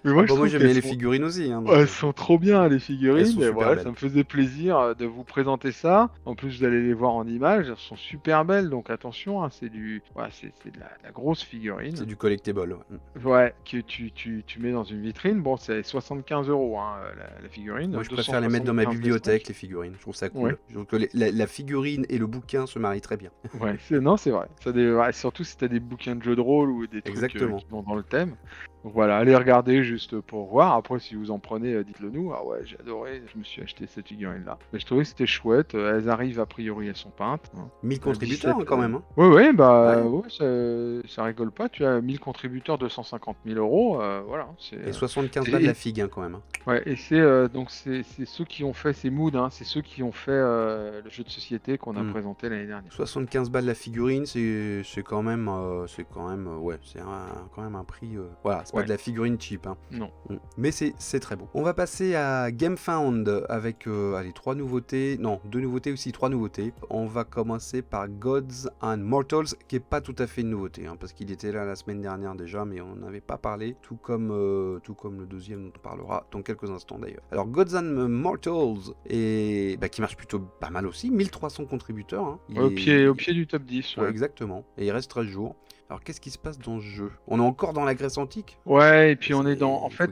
moi, je Moi trouve j'aime bien les figurines aussi, hein, donc, elles sont trop bien, les elles figurines. sont Et super voilà, belles. ça me faisait plaisir de vous présenter ça. En plus, vous allez les voir en images. Elles sont super belles. Donc attention, hein, c'est de la grosse figurine. C'est du collectible, ouais. Ouais, que tu mets dans une vitrine. Bon, c'est 75 €, hein, la figurine. Moi, je préfère les mettre dans ma 275 bibliothèque, les figurines. Je trouve ça cool. Ouais. Je trouve que la figurine et le bouquin se marient très bien. Ouais, non, c'est vrai. Ouais, surtout si t'as des bouquins de jeux de rôle ou des trucs Exactement. qui vont dans le thème. Donc voilà, allez regarder juste pour voir. Après, si vous en prenez, dites-le nous. Ah ouais, j'ai adoré. Je me suis aché cette figurine-là. Mais je trouvais que c'était chouette. Elles arrivent, a priori, elles sont peintes, hein. 1000 contributeurs, 17, hein, quand même. Hein. Ouais, bah, Ouais. ouais, ça rigole pas. Tu as 1000 contributeurs, 250 000 €. Voilà. Et 75 balles la figue, hein, quand même. Hein. Ouais, et donc c'est ceux qui ont fait ces moods, hein, c'est ceux qui ont fait le jeu de société qu'on a présenté l'année dernière. 75 balles la figurine, c'est quand même, ouais, c'est quand même un prix. Voilà, c'est pas de la figurine cheap. Hein. Non. Mais c'est très beau. On va passer à GameFound avec allez, 3 nouveautés. Non, 2 nouveautés aussi, 3 nouveautés. On va commencer par Gods and Mortals, qui est pas tout à fait une nouveauté, hein, parce qu'il était là la semaine dernière déjà, mais on n'avait pas parlé, tout comme le deuxième dont on parlera dans quelques instants d'ailleurs. Alors Gods and Mortals, et qui marche plutôt pas mal aussi, 1300 contributeurs. Hein. Au pied du top 10. Ouais, exactement. Et il reste 13 jours. Alors qu'est-ce qui se passe dans ce jeu? On est encore dans la Grèce antique? Ouais, et puis on est dans... En fait,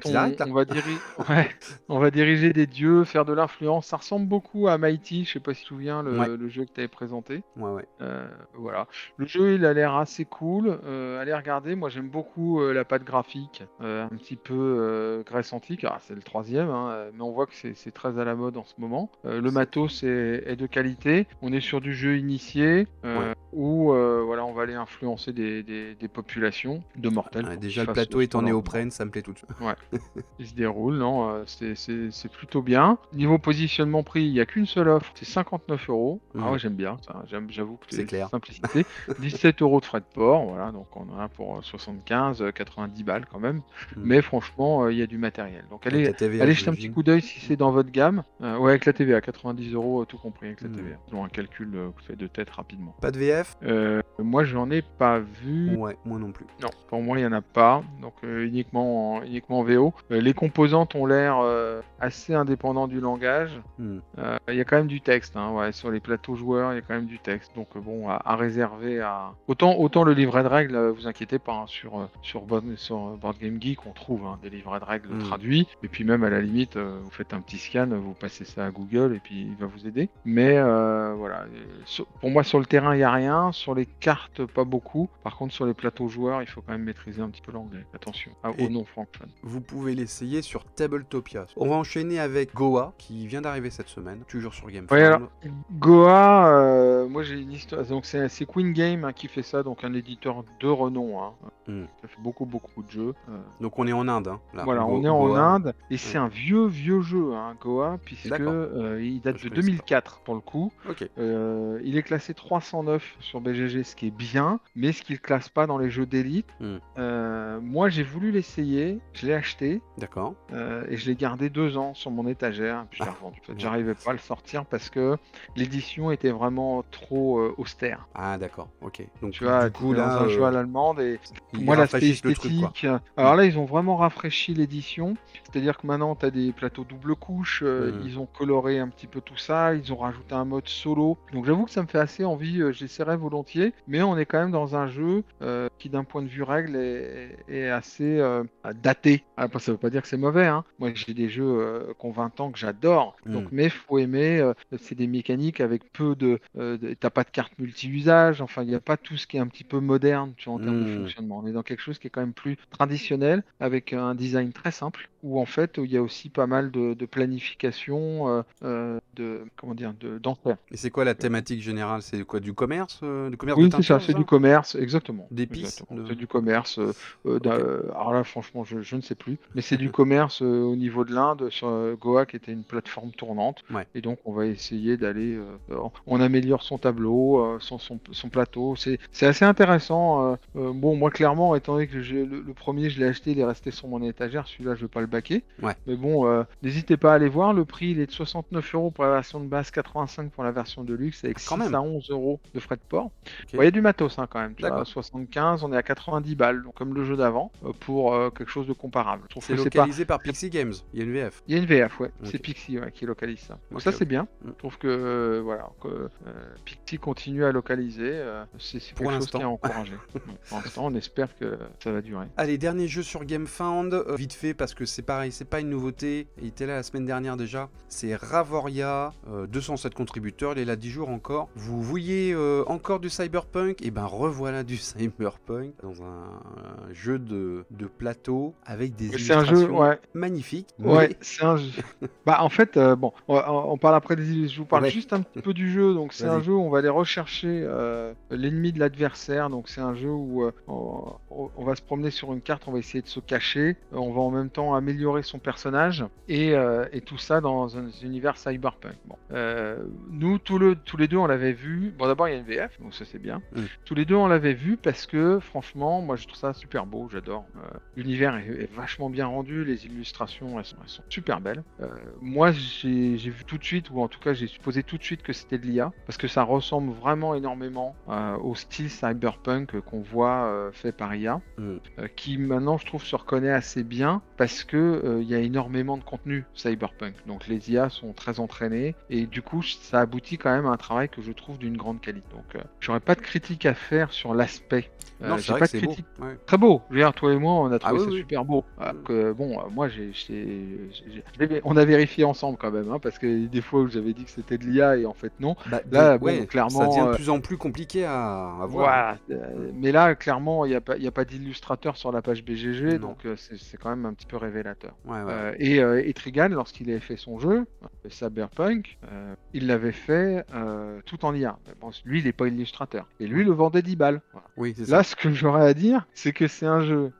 on va diriger des dieux, faire de l'influence. Ça ressemble beaucoup à Mighty, je sais pas si tu te souviens, le jeu que tu avais présenté. Ouais. Voilà. Le jeu, il a l'air assez cool. Allez regarder, moi j'aime beaucoup la patte graphique, un petit peu Grèce antique. Alors, c'est le 3e, hein, mais on voit que c'est très à la mode en ce moment. Le matos est de qualité. On est sur du jeu initié, où voilà, on va aller influencer des populations de mortels. Déjà, le plateau est en néoprène, ça me plaît tout de suite. Ouais, il se déroule, non, c'est plutôt bien. Niveau positionnement prix, il n'y a qu'une seule offre, c'est 59 €. Ah ouais, j'aime bien, ça. J'avoue que c'est clair. Simplicité. 17 € de frais de port, voilà, donc on en a pour 75, 90 balles quand même. Mais franchement, il y a du matériel. Donc allez jeter un petit coup d'œil si c'est dans votre gamme. Ouais, avec la TVA, 90 € tout compris avec la TVA. Selon un calcul fait de tête rapidement. Pas de VF? Moi, j'en ai pas vu. Ouais, moi non plus. Non, pour moi, il n'y en a pas. Donc, uniquement en VO. Les composantes ont l'air assez indépendants du langage. Il y a quand même du texte. Hein, ouais, sur les plateaux joueurs, il y a quand même du texte. Donc, bon, à réserver à... Autant le livret de règles, vous inquiétez pas. Hein, sur Board Game Geek, on trouve des livrets de règles traduits. Et puis, même à la limite, vous faites un petit scan, vous passez ça à Google et puis il va vous aider. Mais voilà. Pour moi, sur le terrain, il n'y a rien. Sur les cartes, pas beaucoup. Par contre, sur les plateaux joueurs, il faut quand même maîtriser un petit peu l'anglais. Attention. Au nom francophone. Vous pouvez l'essayer sur Tabletopia. On va enchaîner avec Goa, qui vient d'arriver cette semaine, toujours sur GameFound. Ouais, alors, Goa, moi j'ai une histoire. Donc c'est Queen Game qui fait ça, donc un éditeur de renom. Hein. Ça fait beaucoup de jeux. Donc on est en Inde. Hein, là. Voilà, on est en Inde et c'est un vieux jeu, hein, Goa, puisque il date de 2004 pour le coup. Okay. Il est classé 309 sur BGG, ce qui est bien, mais ce qu'il classe pas dans les jeux d'élite. Moi, j'ai voulu l'essayer, je l'ai acheté. D'accord. Et je l'ai gardé 2 ans sur mon étagère, puis je l'ai revendu. En fait, j'arrivais pas à le sortir parce que l'édition était vraiment trop austère. Ah, d'accord, ok. Donc, tu vois, du coup, là, dans un jeu à l'allemande et Ils Moi, l'aspect rafraîchissent le truc, quoi. esthétique, alors là, ils ont vraiment rafraîchi l'édition. C'est-à-dire que maintenant, tu as des plateaux double couche, ils ont coloré un petit peu tout ça, ils ont rajouté un mode solo. Donc j'avoue que ça me fait assez envie, j'essaierai volontiers, mais on est quand même dans un jeu qui, d'un point de vue règle, est assez daté. Après, ça veut pas dire que c'est mauvais, hein. Moi, j'ai des jeux qui ont 20 ans que j'adore. Donc, mais faut aimer, c'est des mécaniques avec peu t'as pas de carte multi-usage, enfin, il n'y a pas tout ce qui est un petit peu moderne, tu vois, en termes de fonctionnement. On est dans quelque chose qui est quand même plus traditionnel, avec un design très simple, où en fait, il y a aussi pas mal de planification, d'enfer. Et c'est quoi la thématique générale? C'est quoi, du commerce de Oui, c'est ça, teinture, c'est c'est du ça? commerce, exactement. D'épices? Exactement. C'est du commerce. Ok. Alors là, franchement, je ne sais plus. Mais c'est du commerce au niveau de l'Inde, sur Goa, qui était une plateforme tournante. Ouais. Et donc, on va essayer d'aller. On améliore son tableau, son plateau. C'est assez intéressant. Bon, moi, clairement, étant donné que le premier, je l'ai acheté, il est resté sur mon étagère. Celui-là, je ne vais pas le baquer. Ouais. Mais bon, n'hésitez pas à aller voir. Le prix, il est de 69 € pour la version de base, 85 pour la version de luxe, avec Quand 6 même. à 11 € de frais de port. Ok. Bon, il y a du matos quand même, tu vois, D'accord. 75, on est à 90 balles, donc comme le jeu d'avant, pour quelque chose de comparable. Je trouve C'est que c'est pas... localisé par Pixie Games. Il y a une VF. Il y a une VF, ouais, Ok. c'est Pixie qui localise ça. Donc Ok, ça c'est ok. bien, je trouve que voilà, que Pixie continue à localiser, c'est Pour quelque chose qui est l'instant. encouragé. Donc, pour l'instant, on espère que ça va durer. Allez, dernier jeu sur GameFound, vite fait parce que c'est pareil, c'est pas une nouveauté, il était là la semaine dernière déjà, c'est Ravoria, 207 contributeurs, il est là 10 jours encore. Vous vouliez encore du Cyberpunk? Et ben revoilà du Cyberpunk dans un jeu de plateau avec des C'est un jeu, illustrations ouais. magnifiques, Ouais, mais... c'est un jeu. Bah, en fait, bon, on parle après je vous parle Ouais. juste un petit peu du jeu. Donc, c'est un Vas-y. jeu où on va aller rechercher l'ennemi de l'adversaire. Donc, c'est un jeu où on va se promener sur une carte, on va essayer de se cacher. On va en même temps améliorer son personnage et tout ça dans un univers cyberpunk. Bon, nous, tous les deux, on l'avait vu. Bon, d'abord, il y a une VF, donc ça, c'est bien. Tous les deux, on l'avait vu parce que, franchement, moi, je trouve ça super beau. J'adore. L'univers est vachement bien rendu. Les illustrations, elles sont super belles. Moi, j'ai vu tout de suite, ou en tout cas, j'ai supposé tout de suite que c'était de l'IA, parce que ça ressemble vraiment énormément au style cyberpunk qu'on voit fait par IA, qui maintenant, je trouve, se reconnaît assez bien, parce que il y a énormément de contenu cyberpunk. Donc, les IA sont très entraînées, et du coup, ça aboutit quand même à un travail que je trouve d'une grande qualité. Donc, j'aurais pas de critique à faire sur l'aspect. Non, c'est J'ai vrai pas que de c'est beau. critique. Ouais. Très beau. Je veux dire, toi et moi, on a trouvé oui, ça oui. super beau. Bon, moi, on a vérifié ensemble quand même, hein, parce que des fois où j'avais dit que c'était de l'IA et en fait non. Bah, Là, bon, ouais, ça clairement, devient de plus en plus compliqué à voir. Hein. voilà. Mais là, clairement, il y a pas d'illustrateur sur la page BGG, Non. donc c'est quand même un petit peu révélateur. Ouais, ouais. Et Trigan, lorsqu'il avait fait son jeu, Cyberpunk, il l'avait fait tout en IA. Bon, lui, il n'est pas illustrateur. Et lui, il le vendait 10 balles. Voilà. Oui, c'est Là, ça. ce que j'aurais à dire, c'est que c'est un jeu.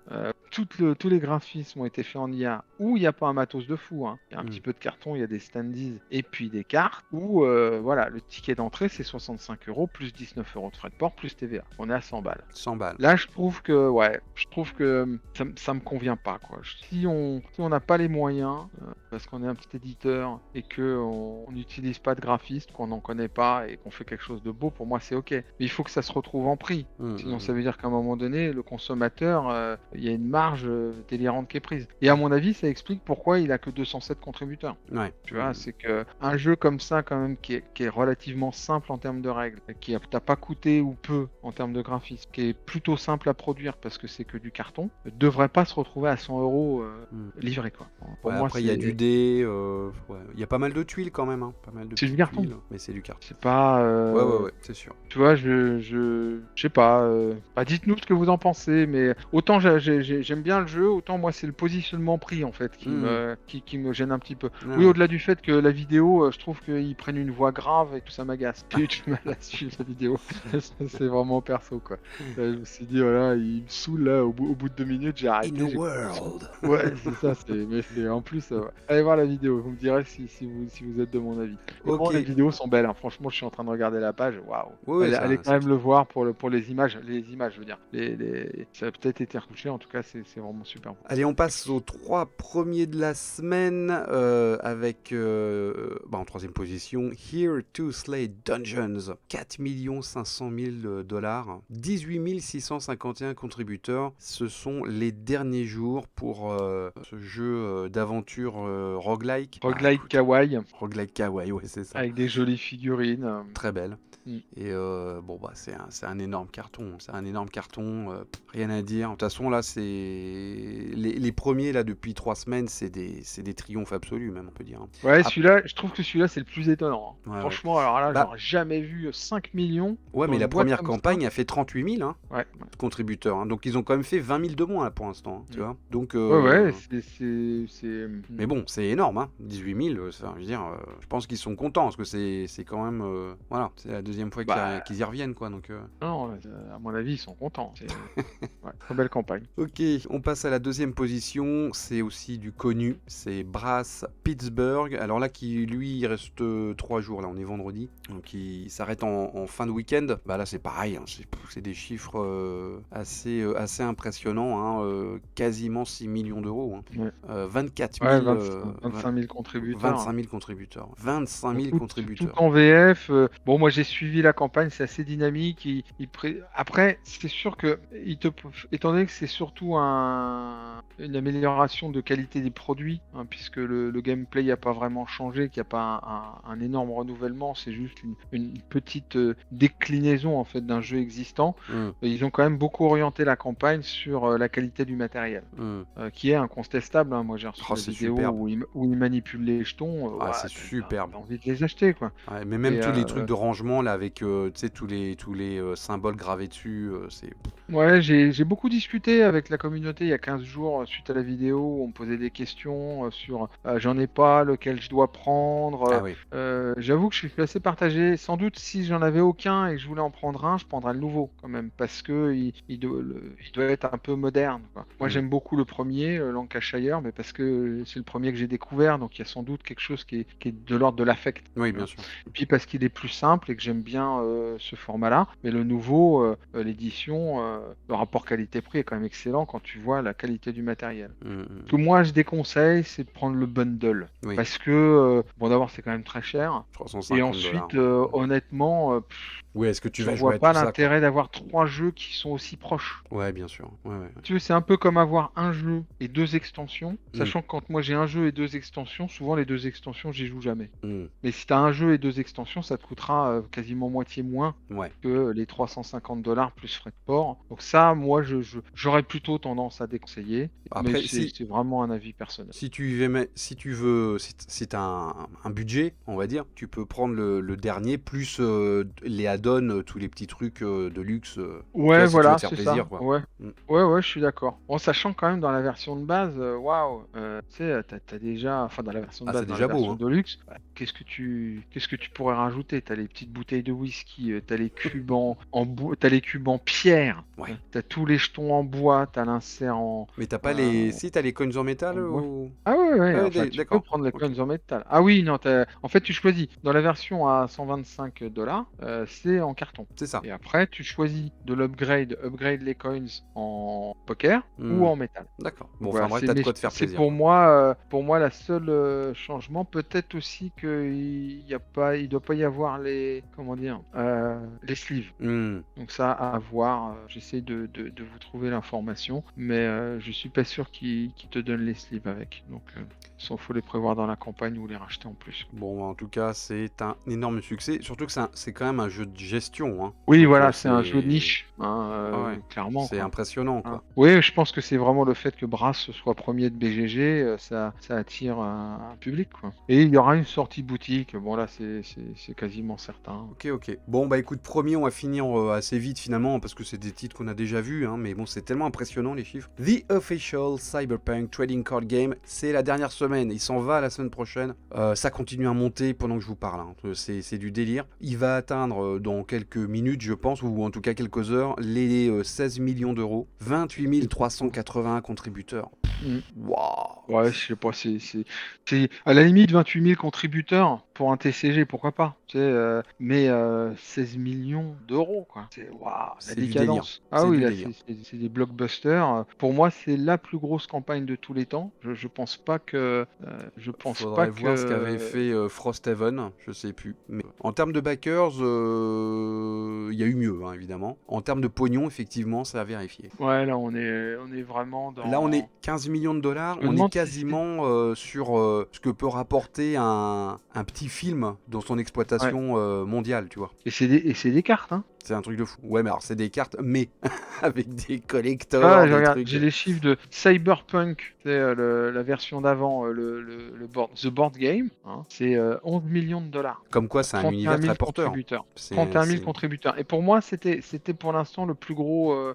Tous les graphismes ont été faits en IA, où il n'y a pas un matos de fou. Hein. Il y a un petit peu de carton, il y a des standees et puis des cartes. Où voilà, le ticket d'entrée, c'est 65 € plus 19 € de frais de port plus TVA. On est à 100 balles. 100 balles. Là, je trouve que ça me convient pas, quoi. Si on n'a pas les moyens, parce qu'on est un petit éditeur et que on n'utilise pas de graphiste, qu'on n'en connaît pas et qu'on fait quelque chose de beau, pour moi, c'est ok. Mais il faut que ça se retrouve en prix. Sinon, ça veut dire qu'à un moment donné, le consommateur, il y a une marge délirante qui est prise. Et à mon avis, ça explique pourquoi il a que 207 contributeurs. Ouais. Tu vois, c'est que un jeu comme ça, quand même, qui est relativement simple en termes de règles, qui t'a pas coûté ou peu en termes de graphisme, qui est plutôt simple à produire parce que c'est que du carton, devrait pas se retrouver à 100 € livré, quoi. Pour moi, après, il y a du dé, il y a pas mal de tuiles quand même. Hein. Pas mal de c'est du petites carton. tuiles, mais c'est du carton. C'est pas. Ouais, c'est sûr. Tu vois, je sais pas. Bah, dites-nous ce que vous en pensez, mais autant j'aime bien le jeu, autant moi c'est le positionnement prix en fait qui me gêne un petit peu. Oui, au-delà du fait que la vidéo, je trouve qu'ils prennent une voix grave et tout ça m'agace. J'ai du mal à suivre la vidéo. C'est vraiment perso, quoi. Là, je me suis dit, voilà, il me saoule là, au bout de 2 minutes, j'ai arrêté. In a world. Ouais, c'est ça, mais c'est en plus. allez voir la vidéo, vous me direz si vous êtes de mon avis. Mais bon, Ok. les vidéos sont belles, hein. Franchement, je suis en train de regarder la page, waouh. Oui, oui, Allez ça, quand même le voir pour les images, je veux dire. Ça a peut-être été retouché, en tout cas, c'est vraiment super beau. allez, on passe aux 3 premiers de la semaine avec, en troisième position, Here to Slay Dungeons, 4 500 000 $, 18 651 contributeurs. Ce sont les derniers jours pour ce jeu d'aventure roguelike. Roguelike Écoute, kawaii, roguelike kawaii, ouais, c'est ça. avec des jolies figurines. Très belle. Mm. Et c'est un énorme carton. C'est un énorme carton. Rien à dire. De toute façon, là, c'est. Les premiers, là, depuis 3 semaines, c'est des triomphes absolus, même, on peut dire. Ouais, Ah, celui-là, je trouve que celui-là, c'est le plus étonnant, hein. ouais, ouais. Franchement, alors là, Bah, j'aurais jamais vu 5 millions ouais, dans mais la une boîte première comme ça. campagne a fait 38 000 Ouais, contributeurs. Hein. Donc, ils ont quand même fait 20 000 de moins, là, pour l'instant. Tu vois. Donc, ouais, mais bon, c'est énorme. Hein. 18 000, je veux dire, je pense qu'ils sont contents parce que c'est quand même. Voilà, c'est la deuxième fois Bah, qu'ils y reviennent, quoi. Donc, non, à mon avis, ils sont contents. Ouais, très belle campagne. Ok, on passe à la deuxième position. C'est aussi du connu. C'est Brass Pittsburgh. Alors là, lui, il reste 3 jours. Là, on est vendredi. Donc, il s'arrête en fin de week-end. Bah là, c'est pareil. Hein, c'est des chiffres assez impressionnants. Hein, quasiment 6 millions d'euros. Hein. Ouais. 24 Ouais, 000, 25 000 contributeurs. 25 000 contributeurs. 25 000 Tout contributeurs. en VF. Bon, moi j'ai suivi la campagne, c'est assez dynamique. Après, c'est sûr que, étant donné que c'est surtout une amélioration de qualité des produits, hein, puisque le gameplay n'a pas vraiment changé, qu'il n'y a pas un énorme renouvellement, c'est juste une petite déclinaison en fait d'un jeu existant. Ils ont quand même beaucoup orienté la campagne sur la qualité du matériel, qui est incontestable. Hein. Moi j'ai reçu des vidéos où ils manipulent les jetons. Ah, c'est superbe. T'as envie de les acheter, quoi. Ouais, mais même Et, tous les trucs de rangement là avec tu sais tous les symboles gravés dessus, c'est ouais, j'ai beaucoup discuté avec la communauté il y a 15 jours suite à la vidéo où on me posait des questions sur j'en ai pas, lequel je dois prendre. ah oui. J'avoue que je suis assez partagé. Sans doute, si j'en avais aucun et que je voulais en prendre un, je prendrais le nouveau quand même parce que il doit être un peu moderne, quoi. Moi, j'aime beaucoup le premier, Lancashire, mais parce que c'est le premier que j'ai découvert, donc il y a sans doute quelque chose qui est de l'ordre de l'affect. Oui, bien sûr. Et puis parce qu'il est plus simple et que j'aime bien ce format-là. Mais le nouveau, l'édition, le rapport qualité-prix est quand même excellent quand tu vois la qualité du matériel. Ce que moi je déconseille, c'est de prendre le bundle. Oui. Parce que, bon, d'abord, c'est quand même très cher. 350 Et ensuite, $. honnêtement, Oui, est-ce que tu je vas jouer vois à pas tout ça, quoi? l'intérêt d'avoir 3 jeux qui sont aussi proches. Ouais, bien sûr. Ouais, ouais. Tu veux, c'est un peu comme avoir un jeu et 2 extensions, sachant que quand moi j'ai un jeu et 2 extensions, souvent les 2 extensions, j'y joue jamais. Mais si tu as un jeu et 2 extensions, ça te coûtera quasiment moitié moins Ouais. que les 350 $ plus frais de port. Donc ça, moi, j'aurais plutôt tendance à déconseiller. Après, Mais c'est vraiment un avis personnel. Si tu veux, si t'as un budget, on va dire, tu peux prendre le dernier plus les add-ons, tous les petits trucs de luxe. Ouais, si tu veux voilà, te faire c'est plaisir, ça. quoi. Ouais. Ouais, je suis d'accord. En sachant quand même dans la version de base, waouh, tu sais, t'as déjà, enfin dans la version de base, c'est dans déjà la beau, version hein. de luxe, qu'est-ce que tu pourrais rajouter? T'as les petites bouteilles de whisky, t'as les cubes en bois, t'as les cubes en pierre, Ouais. t'as tous les jetons en bois, t'as l'insert en Mais t'as pas les. Si, t'as les coins en métal bois. ou. Ah ouais, enfin tu peux D'accord. prendre les Ok. coins en métal. Ah oui, non, en fait tu choisis. Dans la version à 125 $, c'est en carton. C'est ça. Et après tu choisis de upgrade les coins en poker ou en métal. D'accord. Bon, Donc enfin voilà, bref, t'as de quoi te faire c'est plaisir. pour moi la seule changement. Peut-être aussi il doit pas y avoir comment dire, les sleeves. Donc ça à voir. J'essaie de vous trouver l'information, mais je suis pas sûr qu'ils te donnent les sleeves avec. Donc il faut les prévoir dans la campagne ou les racheter en plus. Bon, en tout cas, c'est un énorme succès. Surtout que c'est quand même un jeu de gestion. Hein. Oui, Donc, voilà, c'est un jeu de niche, ouais. clairement. C'est Quoi. impressionnant, Hein. quoi. Oui, je pense que c'est vraiment le fait que Brass soit premier de BGG, ça attire un public, quoi. Et il y aura une sortie boutique. Bon là, c'est quasiment certain. Ok. Bon, bah écoute, premier, on va finir assez vite finalement, parce que c'est des titres qu'on a déjà vus, hein, mais bon, c'est tellement impressionnant les chiffres. The Official Cyberpunk Trading Card Game, c'est la dernière semaine, il s'en va la semaine prochaine. Ça continue à monter pendant que je vous parle, hein. C'est du délire. Il va atteindre dans quelques minutes, je pense, ou en tout cas quelques heures, les 16 millions d'euros, 28 381 contributeurs. Mm. Waouh! Ouais, je sais pas, c'est à la limite 28 000 contributeurs pour un TCG, pourquoi pas, tu sais, mais 16 millions d'euros, quoi. C'est waouh, la C'est du délire. décadence. Ah C'est oui, du là, délire. c'est des blockbusters. Pour moi, c'est la plus grosse campagne de tous les temps. Je pense pas que, Faudrait voir ce qu'avait fait Frosthaven, je sais plus. Mais en termes de backers, il y a eu mieux, hein, évidemment. En termes de pognon, effectivement, c'est à vérifier. Ouais, là, on est vraiment Là, on est dans. 15 millions de dollars, Je me on est demande si c'est. quasiment sur ce que peut rapporter un petit film dans son Ouais. exploitation mondiale, tu vois. Et c'est des cartes, hein. C'est un truc de fou. Ouais, mais alors c'est des cartes, mais avec des collectors, Ah, je des regarde, trucs. j'ai les chiffres de Cyberpunk, c'est la version d'avant, The Board Game, hein, c'est 11 millions de dollars Comme quoi, pour c'est un 31 univers 000 très porteur. contributeurs. C'est, 31 000 c'est... contributeurs. Et pour moi, c'était pour l'instant le plus gros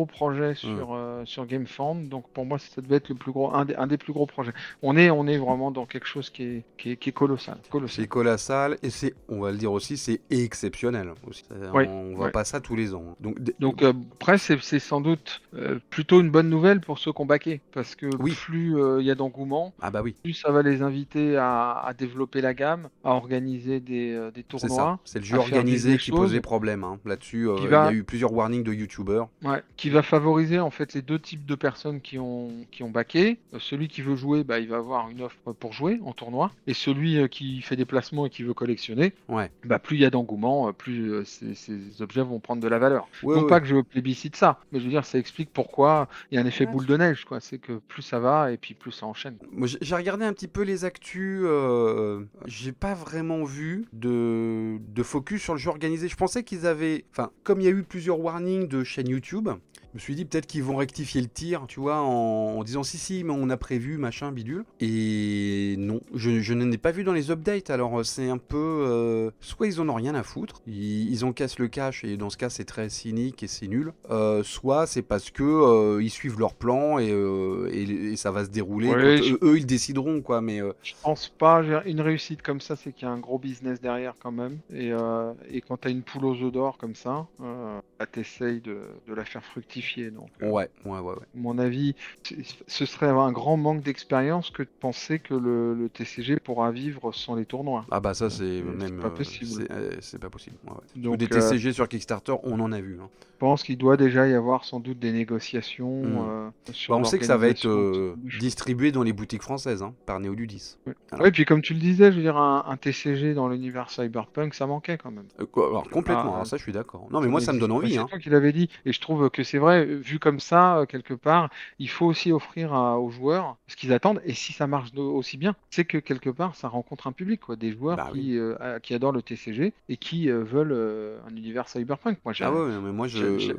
projet Hmm. sur GameFound. Donc pour moi, ça devait être le plus gros, un des plus gros projets. On est vraiment dans quelque chose qui est colossal, C'est colossal. colossal et c'est, on va le dire aussi, c'est exceptionnel aussi. Oui. On voit Ouais. pas ça tous les ans, hein. Donc, Donc après, c'est sans doute plutôt une bonne nouvelle pour ceux qui ont baqué, parce que oui, plus il y a d'engouement, ah bah oui, plus ça va les inviter à développer la gamme, à organiser des c'est ça. tournois, C'est le jeu à faire vivre les organisé qui posait choses, problème, hein. Là-dessus, qui il y a va, eu plusieurs warnings de youtubeurs. ouais, qui va favoriser en fait les deux types de personnes qui ont baqué. Celui qui veut jouer, bah, il va avoir une offre pour jouer en tournoi, et celui qui fait des placements et qui veut collectionner, Ouais. bah, plus il y a d'engouement, plus ces objets vont prendre de la valeur. Ouais, Non ouais. pas que je plébiscite ça, mais je veux dire, ça explique pourquoi il y a un effet Ouais. boule de neige, quoi. C'est que plus ça va et puis plus ça enchaîne. Moi, j'ai regardé un petit peu les actus. J'ai pas vraiment vu de focus sur le jeu organisé. Je pensais qu'ils avaient. Enfin, comme il y a eu plusieurs warnings de chaînes YouTube, je me suis dit peut-être qu'ils vont rectifier le tir, tu vois, en disant si, si, mais on a prévu, machin, bidule. Et non, je n'en ai pas vu dans les updates. Alors, c'est un peu. Soit ils en ont rien à foutre, ils encaissent le cash, et dans ce cas, c'est très cynique et c'est nul. Soit c'est parce que ils suivent leur plan et ça va se dérouler quand Oui, eux, ils décideront, quoi. Mais je pense pas. Une réussite comme ça, c'est qu'il y a un gros business derrière quand même. Et quand tu as une poule aux œufs d'or comme ça, bah, t'essayes de la faire fructifier. Donc, ouais, ouais, ouais, ouais. à mon avis, ce serait un grand manque d'expérience que de penser que le TCG pourra vivre sans les tournois. Ah bah ça c'est C'est même pas possible. c'est pas possible. Ouais, ouais. Parce que des Donc, TCG sur Kickstarter, on en a vu, hein. je pense qu'il doit déjà y avoir sans doute des négociations Hmm. Bah, sur on sait que ça va être l'organisation de ce genre de choses. distribué dans les boutiques françaises, hein, par Néoludis. Ouais. Voilà. Ouais, puis comme tu le disais, je veux dire, un TCG dans l'univers cyberpunk, ça manquait quand même. Alors complètement, alors Ah, ça je suis d'accord. Non mais ça moi ça me donne n'existe pas. envie, C'est hein. toi qui l'avais dit, et je trouve que c'est vrai, vu comme ça, quelque part, il faut aussi offrir aux joueurs ce qu'ils attendent, et si ça marche aussi bien, c'est que quelque part, ça rencontre un public, quoi, des joueurs Bah oui. qui adorent le TCG et qui veulent un univers cyberpunk. Moi, Ah ouais, mais moi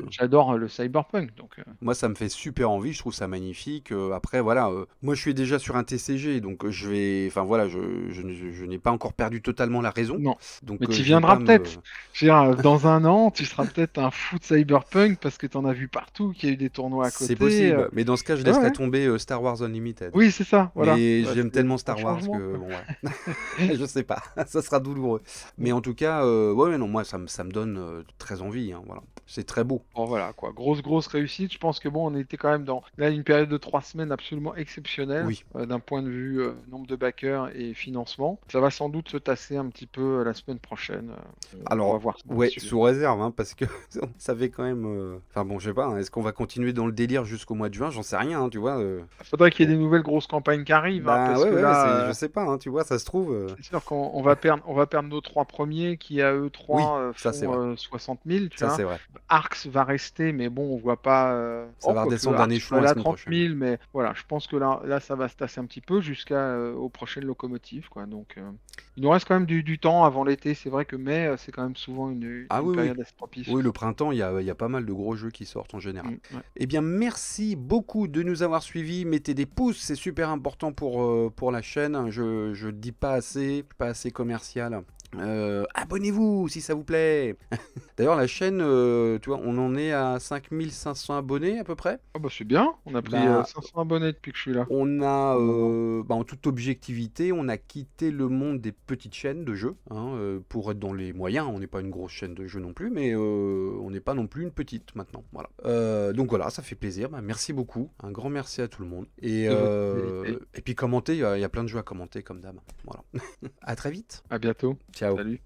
j'adore le cyberpunk, donc. moi, ça me fait super envie, je trouve ça magnifique. Après, voilà, moi je suis déjà sur un TCG, donc je vais. Enfin voilà, je n'ai pas encore perdu totalement la raison. Non. Mais Donc tu je vais viendras pas me. peut-être. Je veux dire, dans un an, tu seras peut-être un fou de cyberpunk parce que tu en as vu partout, qu'il y a eu des tournois à C'est côté. possible, mais dans ce cas, je Ouais, laisserai ouais. tomber Star Wars Unlimited. Oui, c'est ça, voilà. Mais Bah, j'aime c'est tellement un Star Wars changement, que quoi. bon, voilà. Je sais pas, ça sera douloureux. Mais en tout cas, ouais, ouais, non, moi ça me donne très envie, hein, voilà. C'est très beau. Bon, voilà, quoi. Grosse réussite. Je pense que bon, on était quand même dans là, une période de 3 semaines absolument exceptionnelle Oui. d'un point de vue nombre de backers et financement. Ça va sans doute se tasser un petit peu la semaine prochaine. On va Alors, voir ça ouais, là-dessus. sous réserve, hein, parce que ça fait quand même. Enfin bon, je sais pas, hein, est-ce qu'on va continuer dans le délire jusqu'au mois de juin? J'en sais rien, hein, tu vois. Il faudrait qu'il y ait Bon. des nouvelles grosses campagnes qui arrivent, hein, Bah parce ouais, que ouais, là, je sais pas, hein, tu vois, ça se trouve. c'est sûr qu'on va perdre nos trois premiers qui, à eux Oui, trois, ça c'est font vrai. 60 000, tu Ça vois. c'est vrai. Arx va rester, mais bon, on voit pas. Ça Oh, va quoique redescendre d'un Arx peut échelon la aller à semaine 30 prochaine. 000, mais voilà, je pense que là ça va se tasser un petit peu jusqu'aux prochaines locomotives, quoi. Donc, il nous reste quand même du temps avant l'été. C'est vrai que mai, c'est quand même souvent une, Ah une oui, oui. période assez propice Oui, aussi. le printemps, il y a pas mal de gros jeux qui sortent en général. Ouais. Eh bien, merci beaucoup de nous avoir suivis. Mettez des pouces, c'est super important pour la chaîne. Je dis pas assez, pas assez commercial. Abonnez-vous si ça vous plaît. D'ailleurs, la chaîne, tu vois, on en est à 5500 abonnés à peu près. Ah bah c'est bien, on a pris Bah, 500 abonnés depuis que je suis là. on a, En un an. en toute objectivité, on a quitté le monde des petites chaînes de jeux, hein, pour être dans les moyens. On n'est pas une grosse chaîne de jeux non plus, mais on n'est pas non plus une petite maintenant. Voilà. Donc voilà, ça fait plaisir. Bah, merci beaucoup. Un grand merci à tout le monde. De votre fidélité. Et puis commentez, il y a plein de jeux à commenter comme d'hab. Voilà. À très vite. À bientôt. Ciao. Salut.